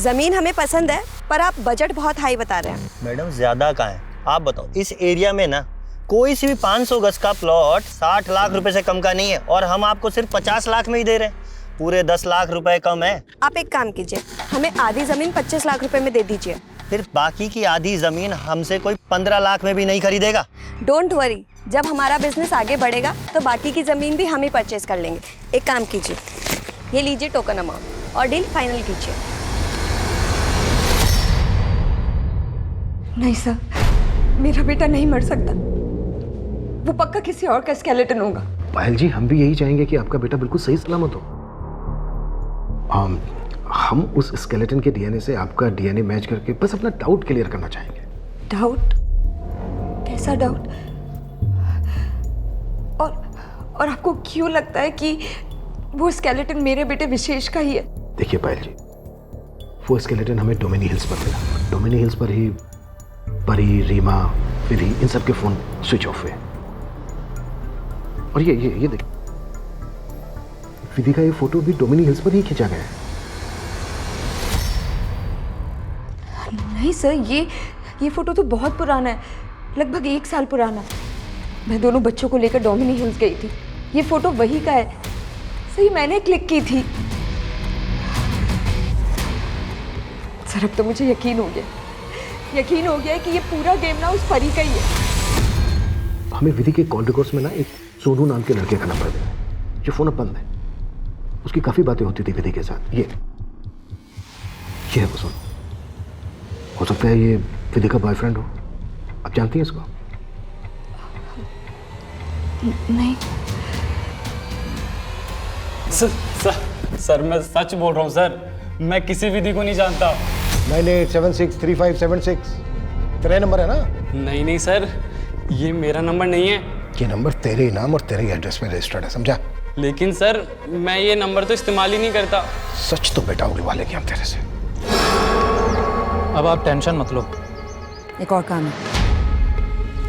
जमीन हमें पसंद है, पर आप बजट बहुत हाई बता रहे हैं। मैडम, ज़्यादा कहाँ है? आप बताओ, इस एरिया में ना कोई सी भी 500 गज का प्लॉट 60 लाख रुपए से कम का नहीं है, और हम आपको सिर्फ 50 लाख में ही दे रहे हैं। पूरे 10 लाख रुपए कम है। आप एक काम कीजिए, हमें आधी जमीन 25 लाख रुपए में दे दीजिए। फिर बाकी की आधी जमीन हमसे कोई 15 लाख में भी नहीं खरीदेगा। डोंट वरी, जब हमारा बिजनेस आगे बढ़ेगा तो बाकी की जमीन भी हम ही परचेज कर लेंगे। एक काम कीजिए, ये लीजिए टोकन अमाउंट और डील फाइनल कीजिए। नहीं सर, मेरा बेटा नहीं मर सकता। वो पक्का किसी और का स्केलेटन होगा। पायल जी, हम भी यही चाहेंगे कि आपका बेटा बिल्कुल सही सलामत हो। हम उस स्केलेटन के DNA से आपका DNA मैच करके बस अपना डाउट क्लियर करना चाहेंगे। डाउट? कैसा डाउट? और आपको क्यों लगता है कि वो स्केलेटन मेरे बेटे विशेष का ही है? देखिए पायल जी, वो स्केलेटन हमें डोमिनी हिल्स पर मिला। डोमिनी हिल्स पर ही परी, रीमा, विधि, इन सब के फोन स्विच ऑफ हुए। और ये देखिए, विधि का ये फोटो भी डोमिनी हिल्स पर ही खींचा गया है। नहीं सर, ये फोटो तो बहुत पुराना है, लगभग 1 साल पुराना। मैं दोनों बच्चों को लेकर डोमिनी हिल्स गई थी। ये फोटो वही का है, सही मैंने क्लिक की थी। सर, अब तो मुझे यकीन हो गया कि ये पूरा गेम ना उस परी का ही है। हमें विधि के कॉल रिकॉर्ड्स में ना एक सोनू नाम के लड़के का नंबर मिला, जो फोन अब बंद है। उसकी काफी बातें होती थी विधि के साथ। ये है वो सोनू। हो सकता है ये विधि का बॉयफ्रेंड हो। आप जानती हैं इसको? नहीं सर, मैं सच बोल रहा हूँ सर, मैं किसी विधि को नहीं जानता। 98763576 तेरा नंबर है ना? नहीं सर, ये मेरा नंबर नहीं है। ये नंबर तेरे नाम और तेरे एड्रेस में रजिस्टर्ड है, समझा? लेकिन सर मैं ये नंबर तो इस्तेमाल ही नहीं करता। सच तो बेटा उड़वा लेंगे हम तेरे से। अब आप टेंशन मत लो। एक और काम है,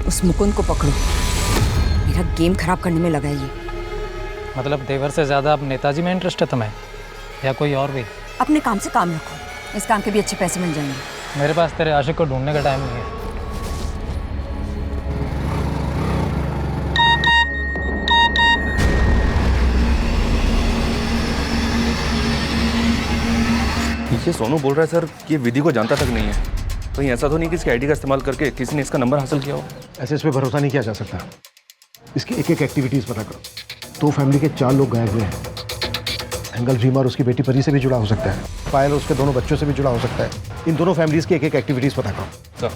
उस मुकुंद को पकड़ो, मेरा गेम खराब करने में लगा है ये। मतलब देवर से ज़्यादा अब नेताजी में इंटरेस्ट है तुम्हें, या कोई और भी? अपने काम से काम रखो, इस काम के भी अच्छे पैसे मिल जाएंगे। मेरे पास तेरे आशिक को ढूंढने का टाइम नहीं है। ये सोनू बोल रहा है सर कि ये विधि को जानता तक नहीं है। कहीं ऐसा तो नहीं कि इसकी आईडी का इस्तेमाल करके किसी ने इसका नंबर हासिल किया हो? ऐसे इस पे भरोसा नहीं किया जा सकता। इसकी एक एक एक्टिविटीज पता करो। तो फैमिली के 4 लोग गायब हुए हैं। एंगल रीमा और उसकी बेटी परी से भी जुड़ा हो सकता है, पायल और उसके दोनों बच्चों से भी जुड़ा हो सकता है। इन दोनों फैमिलीज की एक एक एक्टिविटीज पता करो।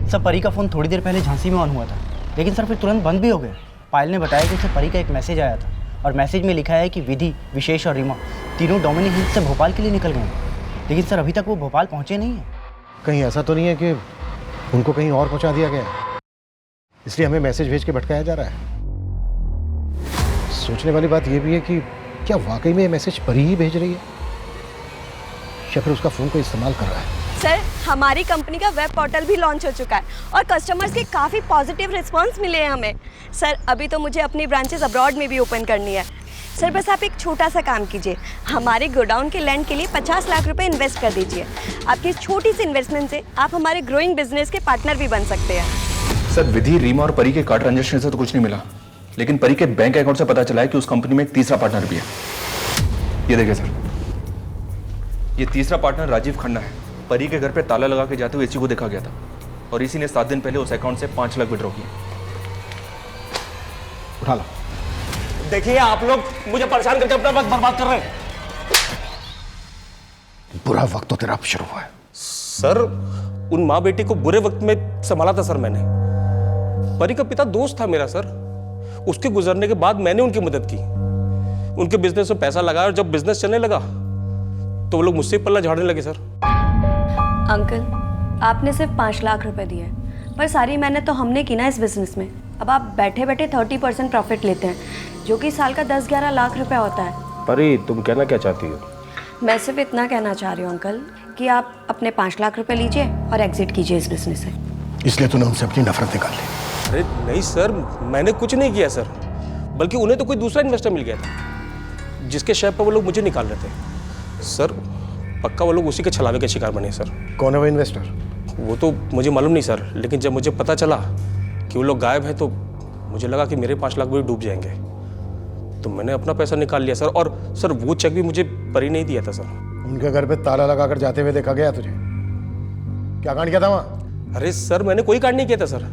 सर परी का फ़ोन थोड़ी देर पहले झांसी में ऑन हुआ था, लेकिन सर फिर तुरंत बंद भी हो गया। पायल ने बताया कि उसे परी का एक मैसेज आया था और मैसेज में लिखा है कि विधि, विशेष और रीमा तीनों डोमिनी हिल्स से भोपाल के लिए निकल गए हैं। लेकिन सर अभी तक वो भोपाल पहुंचे नहीं हैं। कहीं ऐसा तो नहीं है कि उनको कहीं और पहुंचा दिया गया है, इसलिए हमें मैसेज भेज के भटकाया जा रहा है? सोचने वाली बात यह भी है कि क्या वाकई में ये मैसेज परी ही भेज रही है या फिर उसका फोन को इस्तेमाल कर रहा है? सर हमारी कंपनी का वेब पोर्टल भी लॉन्च हो चुका है और कस्टमर्स के काफ़ी पॉजिटिव रिस्पांस मिले हैं हमें। सर अभी तो मुझे अपनी ब्रांचेस अब्रॉड में भी ओपन करनी है। सर बस आप एक छोटा सा काम कीजिए, हमारे गोडाउन के लैंड के लिए 50 लाख रुपए इन्वेस्ट कर दीजिए। आपकी इस छोटी सी इन्वेस्टमेंट से आप हमारे ग्रोइंग बिजनेस के पार्टनर भी बन सकते हैं। सर विधि, रीमा और परी के कार्ड ट्रांजेक्शन से तो कुछ नहीं मिला, लेकिन परी के बैंक अकाउंट से पता चला है कि उस कंपनी में एक तीसरा पार्टनर भी है। ये देखिए सर, ये तीसरा पार्टनर राजीव खन्ना है। परी के घर पे ताला लगा के जाते हुए इसी को देखा गया था और इसी ने 7 दिन पहले उस अकाउंट से 5 लाख विड्रॉ किए। उठा लो। देखिए आप लोग मुझे परेशान करके अपना वक्त बर्बाद कर रहे हैं। बुरा वक्त तो तेरा अब शुरू हुआ है। सर उन माँ बेटी को बुरे वक्त में संभाला था सर मैंने। परी का पिता दोस्त था मेरा सर, उसके गुजरने के बाद मैंने उनकी मदद की, उनके बिजनेस में पैसा लगाया और जब बिजनेस चलने लगा तो वो लोग मुझसे पल्ला झाड़ने लगे सर। अंकल आपने सिर्फ 5 लाख रुपए दिए, पर सारी मेहनत तो हमने की ना इस बिजनेस में। अब आप बैठे बैठे 30% प्रॉफिट लेते हैं, जो कि साल का 10-11 लाख रुपए होता है। परी तुम कहना क्या चाहती हो? मैं सिर्फ इतना कहना चाह रही हूँ अंकल कि आप अपने 5 लाख रुपए लीजिए और एग्जिट कीजिए इस बिजनेस से। इसलिए तूने उनसे अपनी नफरत निकाल ली? अरे नहीं सर, मैंने कुछ नहीं किया सर, बल्कि उन्हें तो कोई दूसरा इन्वेस्टर मिल गया था जिसके शेयर पर वो लोग मुझे निकाल रहे थे। सर पक्का वो लोग उसी के छलावे के शिकार बने सर। कौन है वो इन्वेस्टर? वो तो मुझे मालूम नहीं सर, लेकिन जब मुझे पता चला कि वो लोग गायब हैं तो मुझे लगा कि मेरे 5 लाख भी डूब जाएंगे, तो मैंने अपना पैसा निकाल लिया सर। और सर वो चेक भी मुझे परी नहीं दिया था सर। उनके घर पे ताला लगाकर जाते हुए देखा गया तुझे? क्या कांड किया था वहाँ? अरे सर मैंने कोई कांड नहीं किया था सर,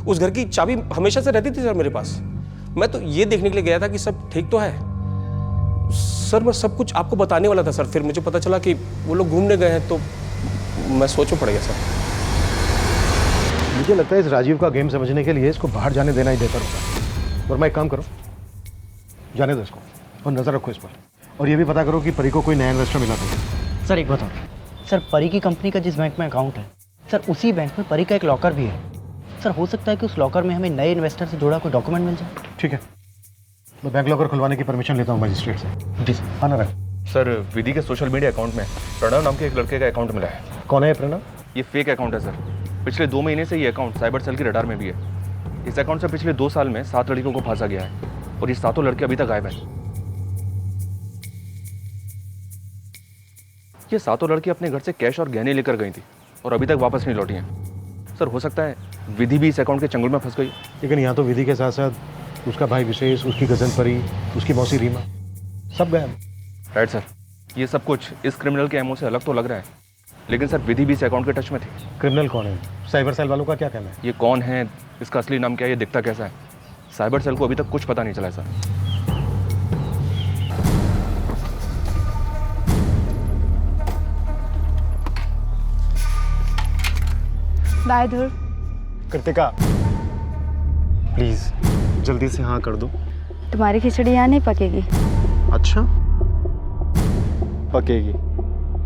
उस घर की चाबी हमेशा से रहती थी सर मेरे पास। मैं तो ये देखने के लिए गया था कि सब ठीक तो है सर। मैं सब कुछ आपको बताने वाला था सर, फिर मुझे पता चला कि वो लोग घूमने गए हैं तो मैं सोच में पड़ गया सर। मुझे लगता है इस राजीव का गेम समझने के लिए इसको बाहर जाने देना ही बेहतर होगा। और मैं एक काम करो, जाने दो इसको और नजर रखो इस पर, और ये भी पता करो कि परी को कोई नया इन्वेस्टर मिला तो। सर एक बताओ सर, परी की कंपनी का जिस बैंक में अकाउंट है सर, उसी बैंक में परी का एक लॉकर भी है सर। हो सकता है कि उस लॉकर में हमें नए इन्वेस्टर से जुड़ा कोई डॉक्यूमेंट मिल जाए। ठीक है, मैं बैंक लॉकर खुलवाने की परमिशन लेता हूँ मजिस्ट्रेट से। जी सर। आना रहे सर, विधि के सोशल मीडिया अकाउंट में प्रणव नाम के एक लड़के का अकाउंट मिला है। कौन है प्रणव? ये फेक अकाउंट है सर। पिछले 2 महीने से ये अकाउंट साइबर सेल की रडार में भी है। इस अकाउंट से पिछले 2 साल में 7 लड़कियों को फांसा गया है और ये 7 लड़के अभी तक गायब हैं। ये 7 लड़की अपने घर से कैश और गहने लेकर गई थी और अभी तक वापस नहीं लौटी हैं। सर हो सकता है विधि भी इस अकाउंट के चंगुल में फंस गई। लेकिन यहाँ तो विधि के साथ साथ उसका भाई विशेष, उसकी कजन परी, उसकी मौसी रीमा, सब गायब। राइट सर, ये सब कुछ इस क्रिमिनल के एमओ से अलग तो लग रहा है, लेकिन सर विधि भी इस अकाउंट के टच में थी। क्रिमिनल कौन है? साइबर सेल वालों का क्या कहना है? ये कौन है, इसका असली नाम क्या है, ये दिखता कैसा है, साइबर सेल को अभी तक कुछ पता नहीं चला है sir. Bye Dhruv. Kritika please जल्दी से हाँ कर दो। तुम्हारी खिचड़ी यहाँ नहीं पकेगी। अच्छा पकेगी,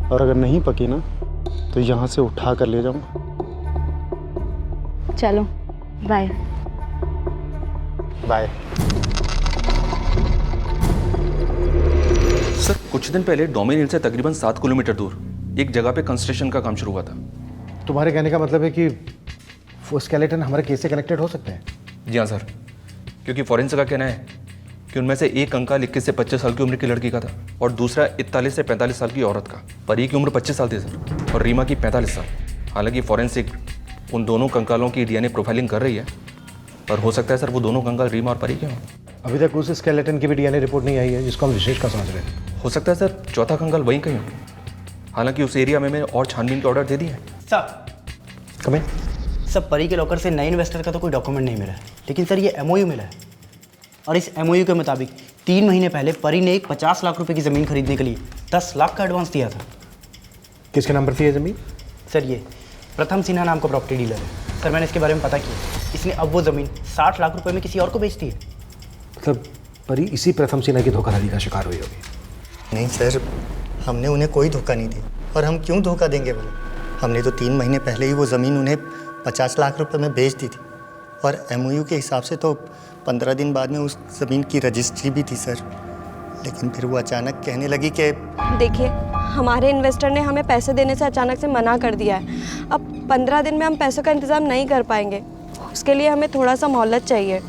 और अगर नहीं पकी ना तो यहाँ से उठा कर ले जाऊंगा। चलो बाय। बाय। सर कुछ दिन पहले डोमिन हिल से तकरीबन 7 किलोमीटर दूर एक जगह पे कंस्ट्रक्शन का काम शुरू हुआ था। तुम्हारे कहने का मतलब है कि वो स्केलेटन हमारे केस से कनेक्टेड हो सकते हैं? जी हाँ सर, क्योंकि फॉरेंसिक का कहना है कि उनमें से एक कंकाल 21 से 25 साल की उम्र की लड़की का था और दूसरा 41 से 45 साल की औरत का। परी की उम्र 25 साल थी सर और रीमा की 45 साल। हालांकि फॉरेंसिक उन दोनों कंकालों की डीएनए प्रोफाइलिंग कर रही है, पर हो सकता है सर वो दोनों कंकाल रीमा और परी के हों। अभी तक उस स्केलेटन की भी डीएनए रिपोर्ट नहीं आई है जिसको हम विशेष का समझ रहे हैं। हो सकता है सर चौथा कंकाल वहीं कहीं हो। हालांकि उस एरिया में मैंने और छानबीन के ऑर्डर दे दिए हैं। सर कमें सर, परी के लॉकर से नए इन्वेस्टर का तो कोई डॉक्यूमेंट नहीं मिला है, लेकिन सर ये एमओयू मिला है और इस एमओयू के मुताबिक 3 महीने पहले परी ने एक 50 लाख रुपए की ज़मीन खरीदने के लिए 10 लाख का एडवांस दिया था। किसके नाम पर थी ये ज़मीन? सर ये प्रथम सिन्हा नाम का प्रॉपर्टी डीलर है। सर मैंने इसके बारे में पता किया, इसने अब वो ज़मीन 60 लाख रुपए में किसी और को बेच दी है। मतलब परी इसी प्रथम सिन्हा की धोखाधड़ी का शिकार हुई होगी। नहीं सर, हमने उन्हें कोई धोखा नहीं दिया और हम क्यों धोखा देंगे बोले। हमने तो 3 महीने पहले ही वो ज़मीन उन्हें 50 लाख रुपए में बेच दी थी और एमओयू के हिसाब से तो 15 दिन बाद में उस ज़मीन की रजिस्ट्री भी थी सर। लेकिन फिर वो अचानक कहने लगी कि देखिए, हमारे इन्वेस्टर ने हमें पैसे देने से अचानक से मना कर दिया है। अब 15 दिन में हम पैसों का इंतज़ाम नहीं कर पाएंगे, उसके लिए हमें थोड़ा सा मोहलत चाहिए।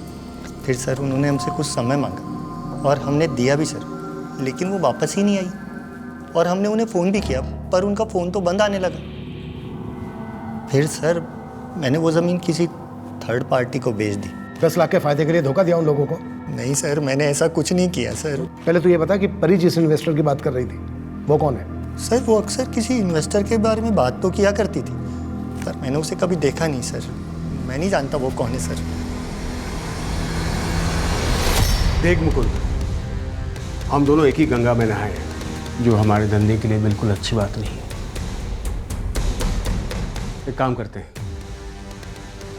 फिर सर उन्होंने हमसे कुछ समय मांगा और हमने दिया भी सर, लेकिन वो वापस ही नहीं आई और हमने उन्हें फ़ोन भी किया पर उनका फ़ोन तो बंद आने लगा। फिर सर मैंने वो ज़मीन किसी थर्ड पार्टी को बेच दी। 10 लाख के फ़ायदे के लिए धोखा दिया उन लोगों को? नहीं सर, मैंने ऐसा कुछ नहीं किया सर। पहले तो ये बता कि परी जिस इन्वेस्टर की बात कर रही थी वो कौन है? सर वो अक्सर किसी इन्वेस्टर के बारे में बात तो किया करती थी, पर मैंने उसे कभी देखा नहीं सर। मैं नहीं जानता वो कौन है सर। देख मुकुंद, हम दोनों एक ही गंगा में नहाए हैं, जो हमारे धंधे के लिए बिल्कुल अच्छी बात नहीं है। एक काम करते हैं,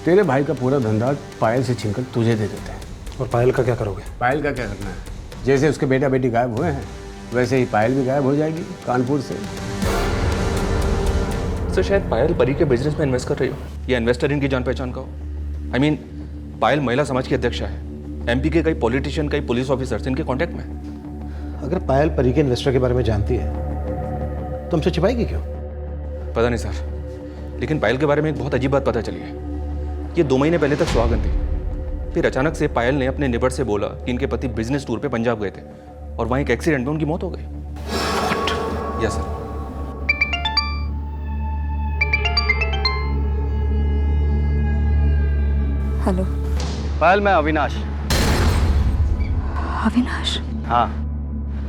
तेरे भाई का पूरा धंधा पायल से छीनकर तुझे दे देते हैं। और पायल का क्या करोगे? पायल का क्या करना है? जैसे उसके बेटा बेटी गायब हुए हैं वैसे ही पायल भी गायब हो जाएगी कानपुर से। सर शायद पायल परी के बिजनेस में इन्वेस्ट कर रही हो या इन्वेस्टर इनकी जान पहचान का हो। आई मीन पायल महिला समाज की अध्यक्षा है, एमपी के कई पॉलिटिशियन कई पुलिस ऑफिसर्स इनके कांटेक्ट में। अगर पायल परी के इन्वेस्टर के बारे में जानती है तो हमसे छिपाएगी क्यों? पता नहीं सर, लेकिन पायल के बारे में एक बहुत अजीब बात पता चली है। ये 2 महीने पहले तक सुहागन थी, फिर अचानक से पायल ने अपने नेबर से बोला कि इनके पति बिजनेस टूर पे पंजाब गए थे और वहीं एक एक्सीडेंट में उनकी मौत हो गई। Yes sir. हेलो पायल, मैं अविनाश। अविनाश? हाँ,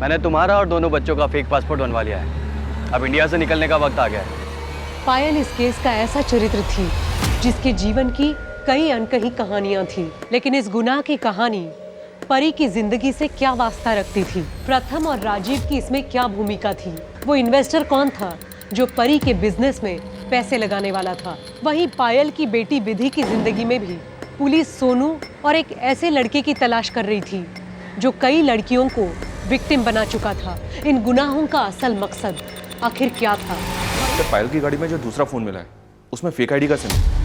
मैंने तुम्हारा और दोनों बच्चों का फेक पासपोर्ट बनवा लिया है। अब इंडिया से निकलने का वक्त आ गया है। पायल इस केस का ऐसा चरित्र थी जिसके जीवन की कई अनकही कहानियां थी, लेकिन इस गुनाह की कहानी परी की जिंदगी से क्या वास्ता रखती थी? प्रथम और राजीव की इसमें क्या भूमिका थी? वो इन्वेस्टर कौन था जो परी के बिजनेस में पैसे लगाने वाला था? वहीं पायल की बेटी विधि की जिंदगी में भी पुलिस सोनू और एक ऐसे लड़के की तलाश कर रही थी जो कई लड़कियों को विक्टिम बना चुका था। इन गुनाहों का असल मकसद आखिर क्या था? सर पायल की गाड़ी में जो दूसरा फोन मिला है उसमें फेक आईडी का सिम है।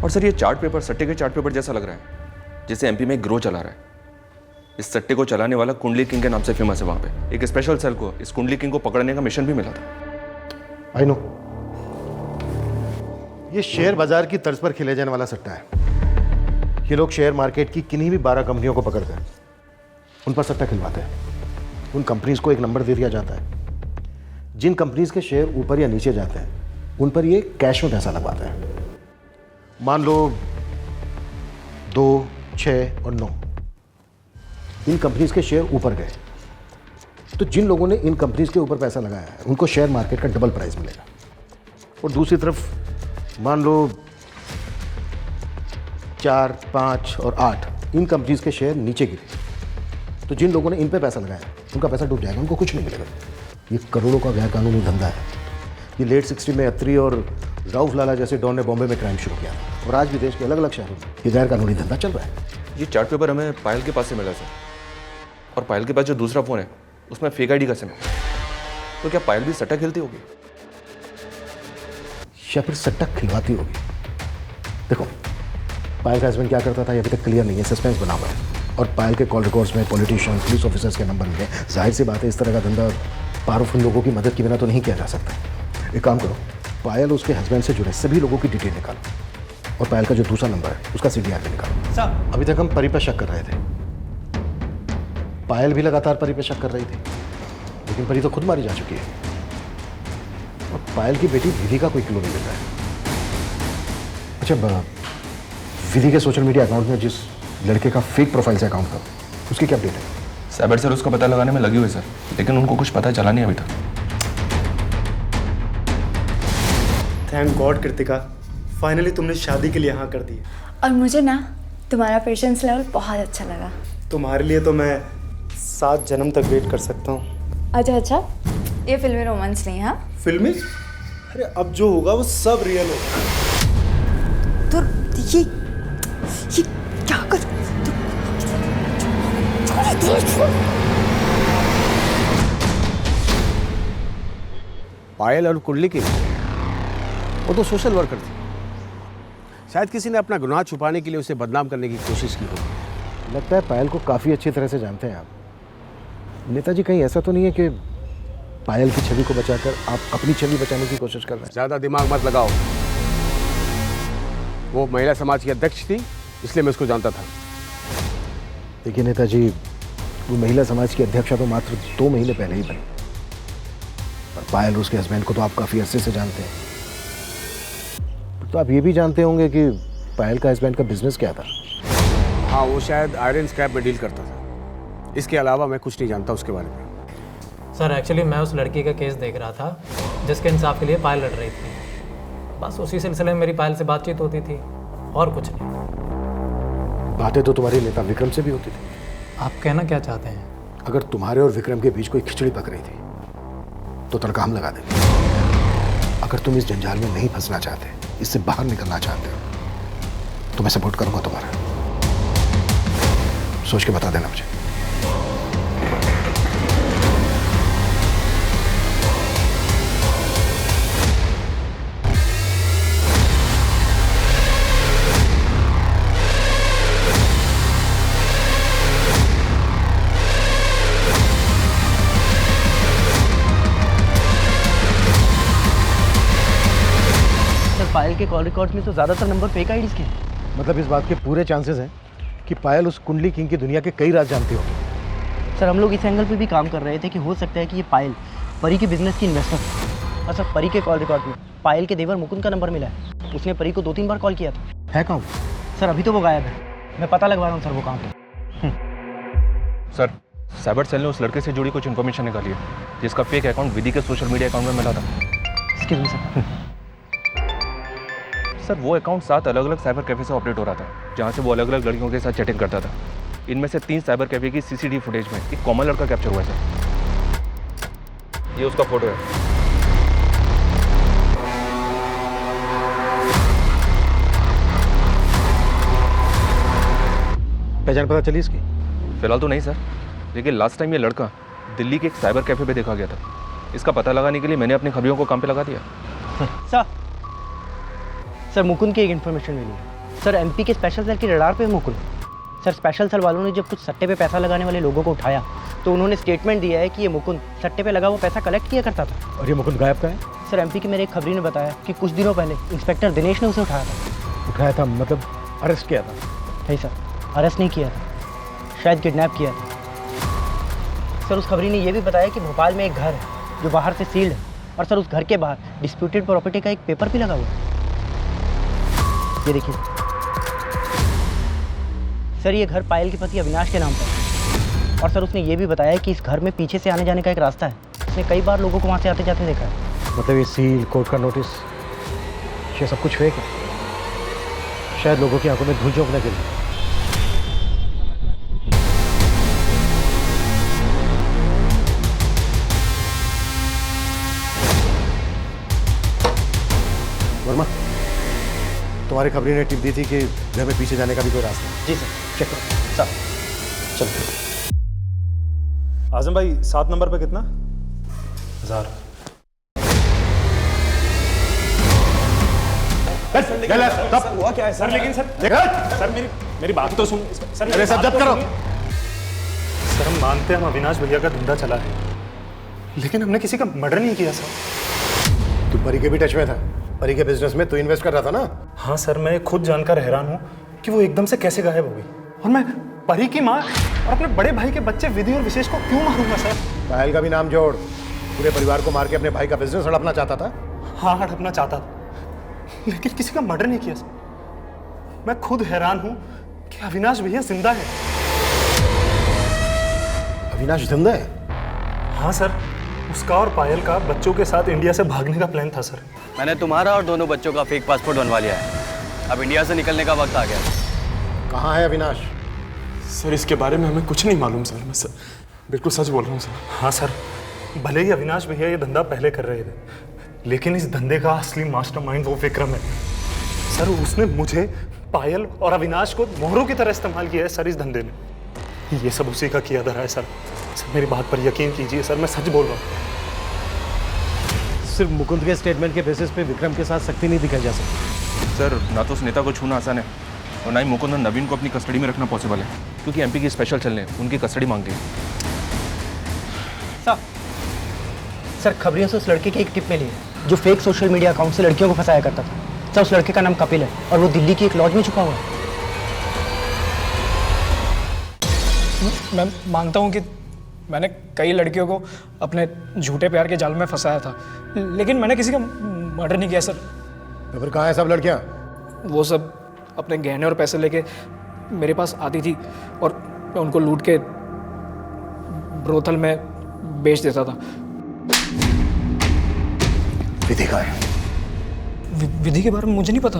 और सर ये चार्ट पेपर सट्टे के चार्ट पेपर जैसा लग रहा है, जिसे एमपी में ग्रो चला रहा है। इस सट्टे को चलाने वाला कुंडली किंग के नाम से फेमस है। वहां पे एक स्पेशल सेल को इस कुंडली किंग को पकड़ने का मिशन भी मिला था। आई नो, ये शेयर बाजार की तर्ज पर खेले जाने वाला सट्टा है। ये लोग शेयर मार्केट की किन्हीं भी 12 कंपनियों को पकड़ते हैं, उन पर सट्टा खिलवाते हैं। उन कंपनीज को एक नंबर दे दिया जाता है। जिन कंपनीज के शेयर ऊपर या नीचे जाते हैं उन पर ये कैश में पैसा लगवाते हैं। मान लो 2, 6 और 9 इन कंपनीज के शेयर ऊपर गए, तो जिन लोगों ने इन कंपनीज के ऊपर पैसा लगाया है उनको शेयर मार्केट का डबल प्राइस मिलेगा। और दूसरी तरफ मान लो 4, 5 और 8 इन कंपनीज के शेयर नीचे गिरे, तो जिन लोगों ने इन पे पैसा लगाया उनका पैसा डूब जाएगा, उनको कुछ नहीं मिलेगा। ये करोड़ों का गैर कानूनी धंधा है। ये लेट 60 में अत्री और राउफ लाला जैसे डॉन ने बॉम्बे में क्राइम शुरू किया और आज भी देश के अलग अलग शहरों में ये गैर कानूनी धंधा चल रहा है। ये चार्ट पेपर हमें पायल के पास से मिला सर, और पायल के पास जो दूसरा फोन है उसमें फेक आईडी का सिम है। तो क्या पायल भी सट्टा खेलती होगी या फिर सट्टा खिलवाती होगी? देखो, पायल का हस्बैंड क्या करता था ये अभी तक क्लियर नहीं है, सस्पेंस बना हुआ है। और पायल के कॉल रिकॉर्ड्स में पॉलिटिशियन, पुलिस ऑफिसर्स के नंबर मिले। जाहिर सी बात है, इस तरह का धंधा पावरफुल लोगों की मदद के बिना तो नहीं किया जा सकता। एक काम करो, पायल उसके हस्बैंड से जुड़े सभी लोगों की डिटेल निकालो और पायल का जो दूसरा नंबर है उसका CDR भी निकालो। सर अभी तक हम परी पर शक कर रहे थे, पायल भी लगातार परी पर शक कर रही थी, लेकिन परी तो खुद मारी जा चुकी है और पायल की बेटी विधि का कोई क्लू नहीं मिल रहा है। अच्छा, विधि के सोशल मीडिया अकाउंट में जिस लड़के का फेक प्रोफाइल से अकाउंट था, उसकी क्या अपडेट है? साइबर सेल उसका पता लगाने में लगी हुई सर, लेकिन उनको कुछ पता चला नहीं अभी तक। थैंक गॉड कृतिका, फाइनली तुमने शादी के लिए हाँ कर दी। और मुझे ना तुम्हारा पेशेंस लेवल बहुत अच्छा लगा। तुम्हारे लिए तो मैं 7 जन्म तक वेट कर सकता हूँ। अच्छा, ये फिल्मी रोमांस नहीं है? हाँ, फिल्मी? अरे अब जो होगा वो सब रियल होगा। तो ये क्या कर पायल और कुंडली की वो तो सोशल वर्कर थी। शायद किसी ने अपना गुनाह छुपाने के लिए उसे बदनाम करने की कोशिश की होगी। लगता है पायल को काफ़ी अच्छी तरह से जानते हैं आप। नेताजी, कहीं ऐसा तो नहीं है कि पायल की छवि को बचाकर आप अपनी छवि बचाने की कोशिश कर रहे हैं? ज़्यादा दिमाग मत लगाओ। वो महिला समाज की अध्यक्ष थी, इसलिए मैं उसको जानता था। देखिए नेताजी, वो महिला समाज की अध्यक्षा तो मात्र 2 महीने पहले ही बनी और पायल उसके हस्बैंड को तो आप काफ़ी अरसे से जानते हैं। तो आप ये भी जानते होंगे कि पायल का हस्बैंड का बिजनेस क्या था? हाँ, वो शायद आयरन स्क्रैप में डील करता था। इसके अलावा मैं कुछ नहीं जानता उसके बारे में। सर एक्चुअली मैं उस लड़की का केस देख रहा था जिसके इंसाफ के लिए पायल लड़ रही थी। बस उसी सिलसिले में मेरी पायल से बातचीत होती थी और कुछ नहीं। बातें तो तुम्हारे नेता विक्रम से भी होती थी। आप कहना क्या चाहते हैं? अगर तुम्हारे और विक्रम के बीच कोई खिचड़ी पक रही थी तो तड़का हम लगा देंगे। अगर तुम इस जंजाल में नहीं फंसना चाहते, इससे बाहर निकलना चाहते हो, तो मैं सपोर्ट करूंगा तुम्हारा। सोच के बता देना मुझे। पायल के कॉल रिकॉर्ड्स में तो ज़्यादातर नंबर फेक आईडीज के हैं। मतलब इस बात के पूरे चांसेस हैं कि पायल उस कुंडली किंग की दुनिया के कई राज जानती होगी। सर हम लोग इस एंगल पे भी काम कर रहे थे कि हो सकता है कि ये पायल परी के बिजनेस की इन्वेस्टर है। और सर परी के कॉल रिकॉर्ड में पायल के देवर मुकुंद का नंबर मिला है। उसने परी को 2-3 बार कॉल किया था। है कहाँ? सर अभी तो वो गायब है, मैं पता लगवा रहा हूँ सर वो कहाँ पे। सर साइबर सेल ने उस लड़के से जुड़ी कुछ इन्फॉर्मेशन निकाली है जिसका फेक अकाउंट विधि के सोशल मीडिया अकाउंट में मिला था। इसके वजह से सर वो अकाउंट 7 अलग अलग साइबर कैफे से ऑपरेट हो रहा था, जहाँ से वो अलग अलग लड़कियों के साथ चैटिंग करता था। इनमें से 3 साइबर कैफे की CCTV फुटेज में एक कॉमन लड़का कैप्चर हुआ है सर। ये उसका फोटो है। पहचान पता चली इसकी? फिलहाल तो नहीं सर, लेकिन लास्ट टाइम ये लड़का दिल्ली के एक साइबर कैफे पे देखा गया था। इसका पता लगाने के लिए मैंने अपने खबरियों को काम पे लगा दिया। सर मुकुंद की एक इन्फॉर्मेशन मिली है। सर MP के स्पेशल सेल की रडार पे मुकुंद। सर स्पेशल सेल वालों ने जब कुछ सट्टे पे पैसा लगाने वाले लोगों को उठाया तो उन्होंने स्टेटमेंट दिया है कि ये मुकुंद सट्टे पे लगा वो पैसा कलेक्ट किया करता था। और ये मुकुंद गायब कहाँ है? सर MP के मेरे एक खबरी ने बताया कि कुछ दिनों पहले इंस्पेक्टर दिनेश ने उसे उठाया था, मतलब अरेस्ट किया था? नहीं सर, अरेस्ट नहीं किया था, शायद किडनैप किया था। सर उस खबरी ने यह भी बताया कि भोपाल में एक घर है जो बाहर से सील्ड है और सर उस घर के बाहर डिस्प्यूटेड प्रॉपर्टी का एक पेपर भी लगा हुआ है। ये देखिए सर, ये घर पायल के पति अविनाश के नाम पर है और सर उसने ये भी बताया कि इस घर में पीछे से आने जाने का एक रास्ता है। उसने कई बार लोगों को वहाँ से आते जाते देखा है। मतलब ये सील, कोर्ट का नोटिस, ये सब कुछ फेक है, शायद लोगों की आंखों में धूल झोंकने के लिए। वर्मा, तुम्हारे खबरी ने टिप दी थी कि घर में पीछे जाने का भी कोई रास्ता है। जी सर। चेक करो। सर चलो। आजम भाई 7 नंबर पे कितना? 1000। हुआ क्या है सर? लेकिन सर मेरी मेरी बात तो सुन सर। अरे सब जब्त करो। सर हम मानते हैं हम अविनाश भैया का धंधा चला है, लेकिन हमने किसी का मर्डर नहीं किया सर। तू परी के भी टच में था? परी के बिजनेस में तू इन्वेस्ट कर रहा था ना? हाँ सर, मैं खुद जानकर हैरान हूँ कि वो एकदम से कैसे गायब हो गई, और मैं परी की माँ और अपने बड़े भाई के बच्चे विधि और विशेष को क्यों मारूंगा सर? पायल का भी नाम जोड़। पूरे परिवार को मार के अपने भाई का बिजनेस हड़पना चाहता था? हाँ हड़पना चाहता था, लेकिन किसी का मर्डर नहीं किया सर। मैं खुद हैरान हूँ कि अविनाश भैया जिंदा है। अविनाश जिंदा है? हाँ सर, उसका और पायल का बच्चों के साथ इंडिया से भागने का प्लान था सर। मैंने तुम्हारा और दोनों बच्चों का फेक पासपोर्ट बनवा लिया है। अब इंडिया से निकलने का वक्त आ गया। कहाँ है अविनाश? सर इसके बारे में हमें कुछ नहीं मालूम सर। मैं सर बिल्कुल सच बोल रहा हूँ सर। हाँ सर, भले ही अविनाश भैया ये धंधा पहले कर रहे थे, लेकिन इस धंधे का असली मास्टरमाइंड वो विक्रम है सर। उसने मुझे, पायल और अविनाश को मोहरों की तरह इस्तेमाल किया है सर इस धंधे में। ये सब उसी का किया धरा है सर। सर मेरी बात पर यकीन कीजिए सर, मैं सच बोल रहा हूँ। सिर्फ मुकुंद के स्टेटमेंट के बेसिस पे विक्रम के साथ सख्ती नहीं दिखाई जा सकती। सर ना तो उस नेता को छूना आसान है और ना ही मुकुंद और नवीन को अपनी कस्टडी में रखना पॉसिबल है, क्योंकि एमपी की स्पेशल चल रहे हैं, उनकी कस्टडी मांग ली। सर खबरियों से उस लड़के की एक टिप मिली है जो फेक सोशल मीडिया अकाउंट से लड़कियों को फंसाया करता था। सर उस लड़के का नाम कपिल है और वो दिल्ली की एक लॉज में छुपा हुआ है। मैं मानता हूँ कि मैंने कई लड़कियों को अपने झूठे प्यार के जाल में फंसाया था, लेकिन मैंने किसी का मर्डर नहीं किया सर। तो फिर कहाँ है सब लड़कियाँ? वो सब अपने गहने और पैसे लेके मेरे पास आती थी और मैं उनको लूट के ब्रोथल में बेच देता था। विधि का है? विधि के बारे में मुझे नहीं पता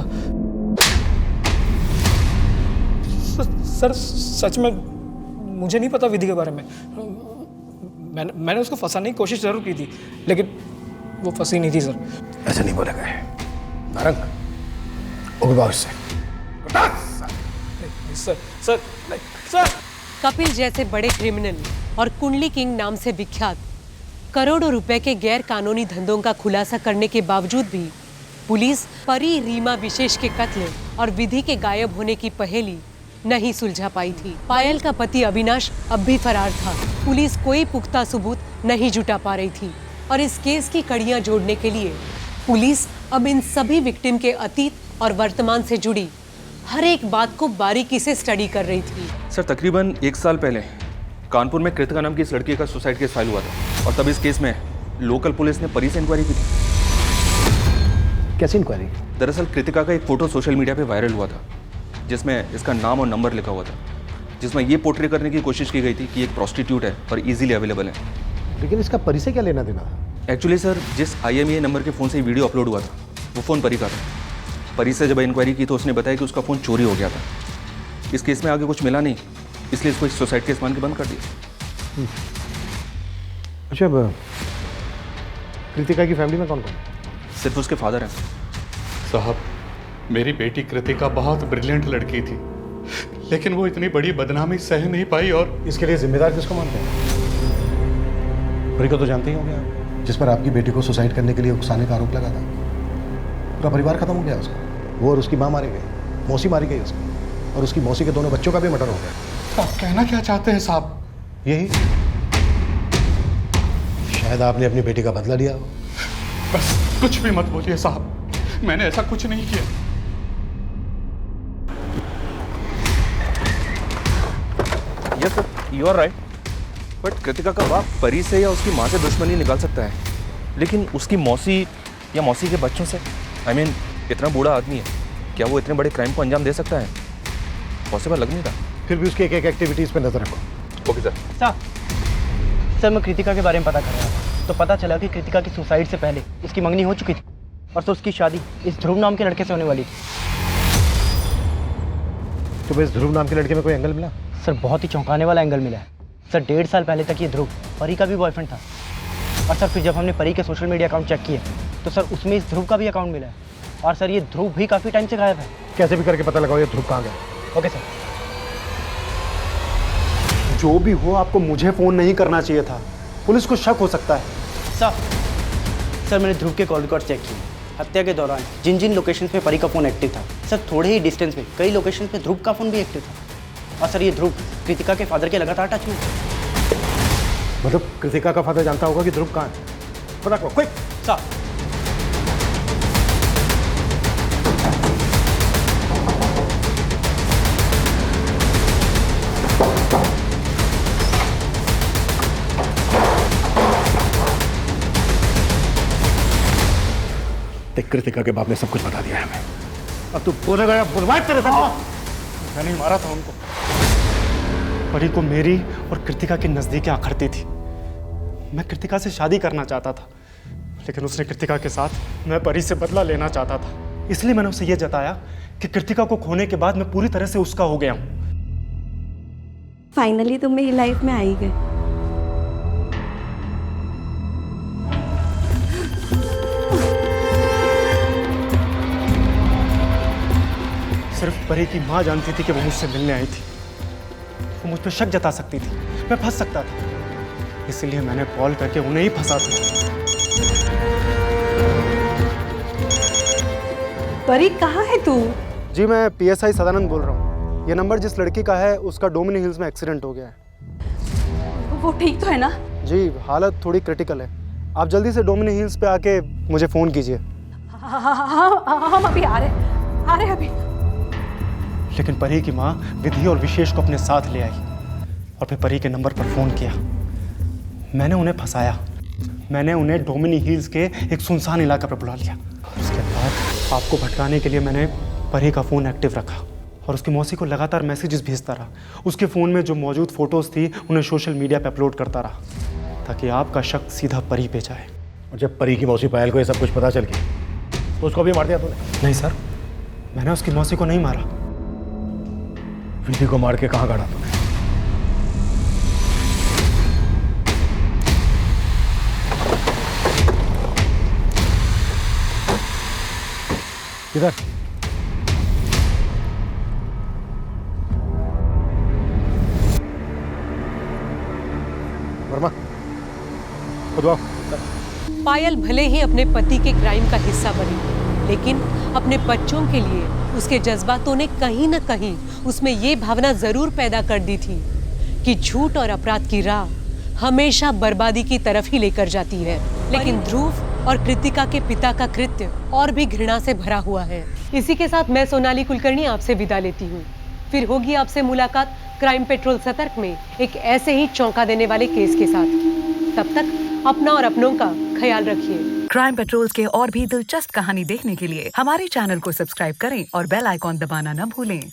सर, सच में मुझे नहीं पता विधि के बारे में। मैंने उसको फंसाने की कोशिश जरूर की थी, लेकिन वो फंसी नहीं थी सर। ऐसे नहीं बोले गए नारंग, अभिभावक से सर सर सर कपिल जैसे बड़े क्रिमिनल और कुंडली किंग नाम से विख्यात करोड़ों रुपए के गैर कानूनी धंधों का खुलासा करने के बावजूद भी पुलिस परी रीमा विशेष के कत्ल और विधि के गायब होने की पहेली नहीं सुलझा पाई थी। पायल का पति अविनाश अब भी फरार था। पुलिस कोई पुख्ता सबूत नहीं जुटा पा रही थी और इस केस की कड़ियां जोड़ने के लिए पुलिस अब इन सभी विक्टिम के अतीत और वर्तमान से जुड़ी हर एक बात को बारीकी से स्टडी कर रही थी। सर तकरीबन 1 साल पहले कानपुर में कृतिका नाम की इस लड़की का सुसाइड केस फाइल हुआ था और तब इस केस में लोकल पुलिस ने परी से इंक्वायरी की थी। कैसी इंक्वायरी? दरअसल कृतिका का एक फोटो सोशल मीडिया पे वायरल हुआ था जिसमें इसका नाम और नंबर लिखा हुआ था, जिसमें ये पोर्ट्रे करने की कोशिश की गई थी कि एक प्रोस्टिट्यूट है और इजीली अवेलेबल है। लेकिन इसका परी से क्या लेना देना? एक्चुअली सर जिस IMEI नंबर के फ़ोन से वीडियो अपलोड हुआ था वो फ़ोन परी का था। परी से जब इंक्वायरी की तो उसने बताया कि उसका फ़ोन चोरी हो गया था। इस केस में आगे कुछ मिला नहीं, इसलिए इसको सुसाइड केस मान के बंद कर दिया। अच्छा कृतिका की फैमिली में कौन कौन? सिर्फ उसके फादर हैं। साहब मेरी बेटी कृतिका बहुत ब्रिलियंट लड़की थी, लेकिन वो इतनी बड़ी बदनामी सह नहीं पाई। और इसके लिए जिम्मेदार किसको मानते हैं? परी को तो जानते ही होंगे आप, जिस पर आपकी बेटी को सुसाइड करने के लिए उकसाने का आरोप लगा था। पूरा परिवार खत्म हो गया उसका। वो और उसकी माँ मारी गई, मौसी मारी गई उसकी, और उसकी मौसी के दोनों बच्चों का भी मर्डर हो गया। आप कहना क्या चाहते हैं साहब? यही शायद आपने अपनी बेटी का बदला लिया हो। बस कुछ भी मत बोलिए साहब, मैंने ऐसा कुछ नहीं किया। Yes sir, you are right. But Kritika का बाप परी से या उसकी माँ से दुश्मनी निकाल सकता है, लेकिन उसकी मौसी या मौसी के बच्चों से I mean, इतना बूढ़ा आदमी है, क्या वो इतने बड़े क्राइम को अंजाम दे सकता है? पॉसिबल लग नहीं रहा। फिर भी उसकी एक एक एक्टिविटीज पे नजर रखो। Okay sir. सर मैं कृतिका के बारे में पता कर रहा था तो पता चला कि कृतिका की सुसाइड से पहले उसकी मंगनी हो चुकी थी और तो उसकी शादी इस ध्रुव नाम के लड़के से होने वाली थी। तो इस ध्रुव नाम के लड़के में कोई एंगल मिला? सर बहुत ही चौंकाने वाला एंगल मिला है सर। 1.5 साल पहले तक ये ध्रुव परी का भी बॉयफ्रेंड था और सर फिर जब हमने परी के सोशल मीडिया अकाउंट चेक किए तो सर उसमें इस ध्रुव का भी अकाउंट मिला है और सर ये ध्रुव भी काफ़ी टाइम से गायब है। कैसे भी करके पता लगाओ ये ध्रुव कहाँ गया। Okay sir. जो भी हो आपको मुझे फ़ोन नहीं करना चाहिए था, पुलिस को शक हो सकता है। सर मैंने ध्रुव के कॉल रिकॉर्ड चेक किए हत्या के दौरान जिन जिन लोकेशन पे परी का फ़ोन एक्टिव था सर, थोड़े ही डिस्टेंस पे कई लोकेशन पे ध्रुव का फ़ोन भी एक्टिव था। और सर ये ध्रुव कृतिका के फादर के लगातार टच में। मतलब कृतिका का फादर जानता होगा कि ध्रुव कहाँ है? पता करो क्विक। सर देख, कृतिका के बाप ने सब कुछ बता दिया है हमें। अब तू बोलेगा या बुलवाए तेरे साथ? मैंने ही मारा था उनको। परी को मेरी और कृतिका की नजदीकें अखरती थी। मैं कृतिका से शादी करना चाहता था, लेकिन उसने कृतिका के साथ मैं परी से बदला लेना चाहता था। इसलिए मैंने उसे यह जताया कि कृतिका को खोने के बाद मैं पूरी तरह से उसका हो गया हूं। फाइनली तुम मेरी लाइफ में आ ही गए। सिर्फ परी की माँ जानती थी कि वो मुझसे मिलने आई थी। वो मुझ पर शक जता सकती थी, मैं फंस सकता था। इसलिए मैंने कॉल करके उन्हें ही फंसा था। परी कहाँ है तू? जी मैं PSI सदानंद बोल रहा हूँ। ये नंबर जिस लड़की का है उसका डोमिनी हिल्स में एक्सीडेंट हो गया है। वो ठीक तो है ना? जी हालत थोड़ी क्रिटिकल है। आप जल्दी से डोमिनी हिल्स पे आके मुझे फ़ोन कीजिए। हम अभी आ रहे अभी। लेकिन परी की माँ विधि और विशेष को अपने साथ ले आई और फिर परी के नंबर पर फ़ोन किया। मैंने उन्हें फंसाया। मैंने उन्हें डोमिनी हिल्स के एक सुनसान इलाका पर बुला लिया। उसके बाद आपको भटकाने के लिए मैंने परी का फ़ोन एक्टिव रखा और उसकी मौसी को लगातार मैसेजेस भेजता रहा। उसके फ़ोन में जो मौजूद फ़ोटोज़ थी उन्हें सोशल मीडिया पर अपलोड करता रहा ताकि आपका शक सीधा परी पे जाए। और जब परी की मौसी पायल को ये सब कुछ पता चल गया तो उसको भी मार दिया तूने? नहीं सर, मैंने उसकी मौसी को नहीं मारा। विधि को मार के कहाँ गाड़ा तूने? किधर? वर्मा, खुद आओ। पायल भले ही अपने पति के क्राइम का हिस्सा बनी, लेकिन अपने बच्चों के लिए उसके जज्बातों ने कहीं न कहीं उसमें ये भावना जरूर पैदा कर दी थी कि झूठ और अपराध की राह हमेशा बर्बादी की तरफ ही लेकर जाती है। लेकिन ध्रुव और कृतिका के पिता का कृत्य और भी घृणा से भरा हुआ है। इसी के साथ मैं सोनाली कुलकर्णी आपसे विदा लेती हूँ। फिर होगी आपसे मुलाकात क्राइम पेट्रोल सतर्क में एक ऐसे ही चौंका देने वाले केस के साथ। तब तक अपना और अपनों का ख्याल रखिए। क्राइम पेट्रोल के और भी दिलचस्प कहानी देखने के लिए हमारे चैनल को सब्सक्राइब करें और बेल आइकॉन दबाना न भूलें।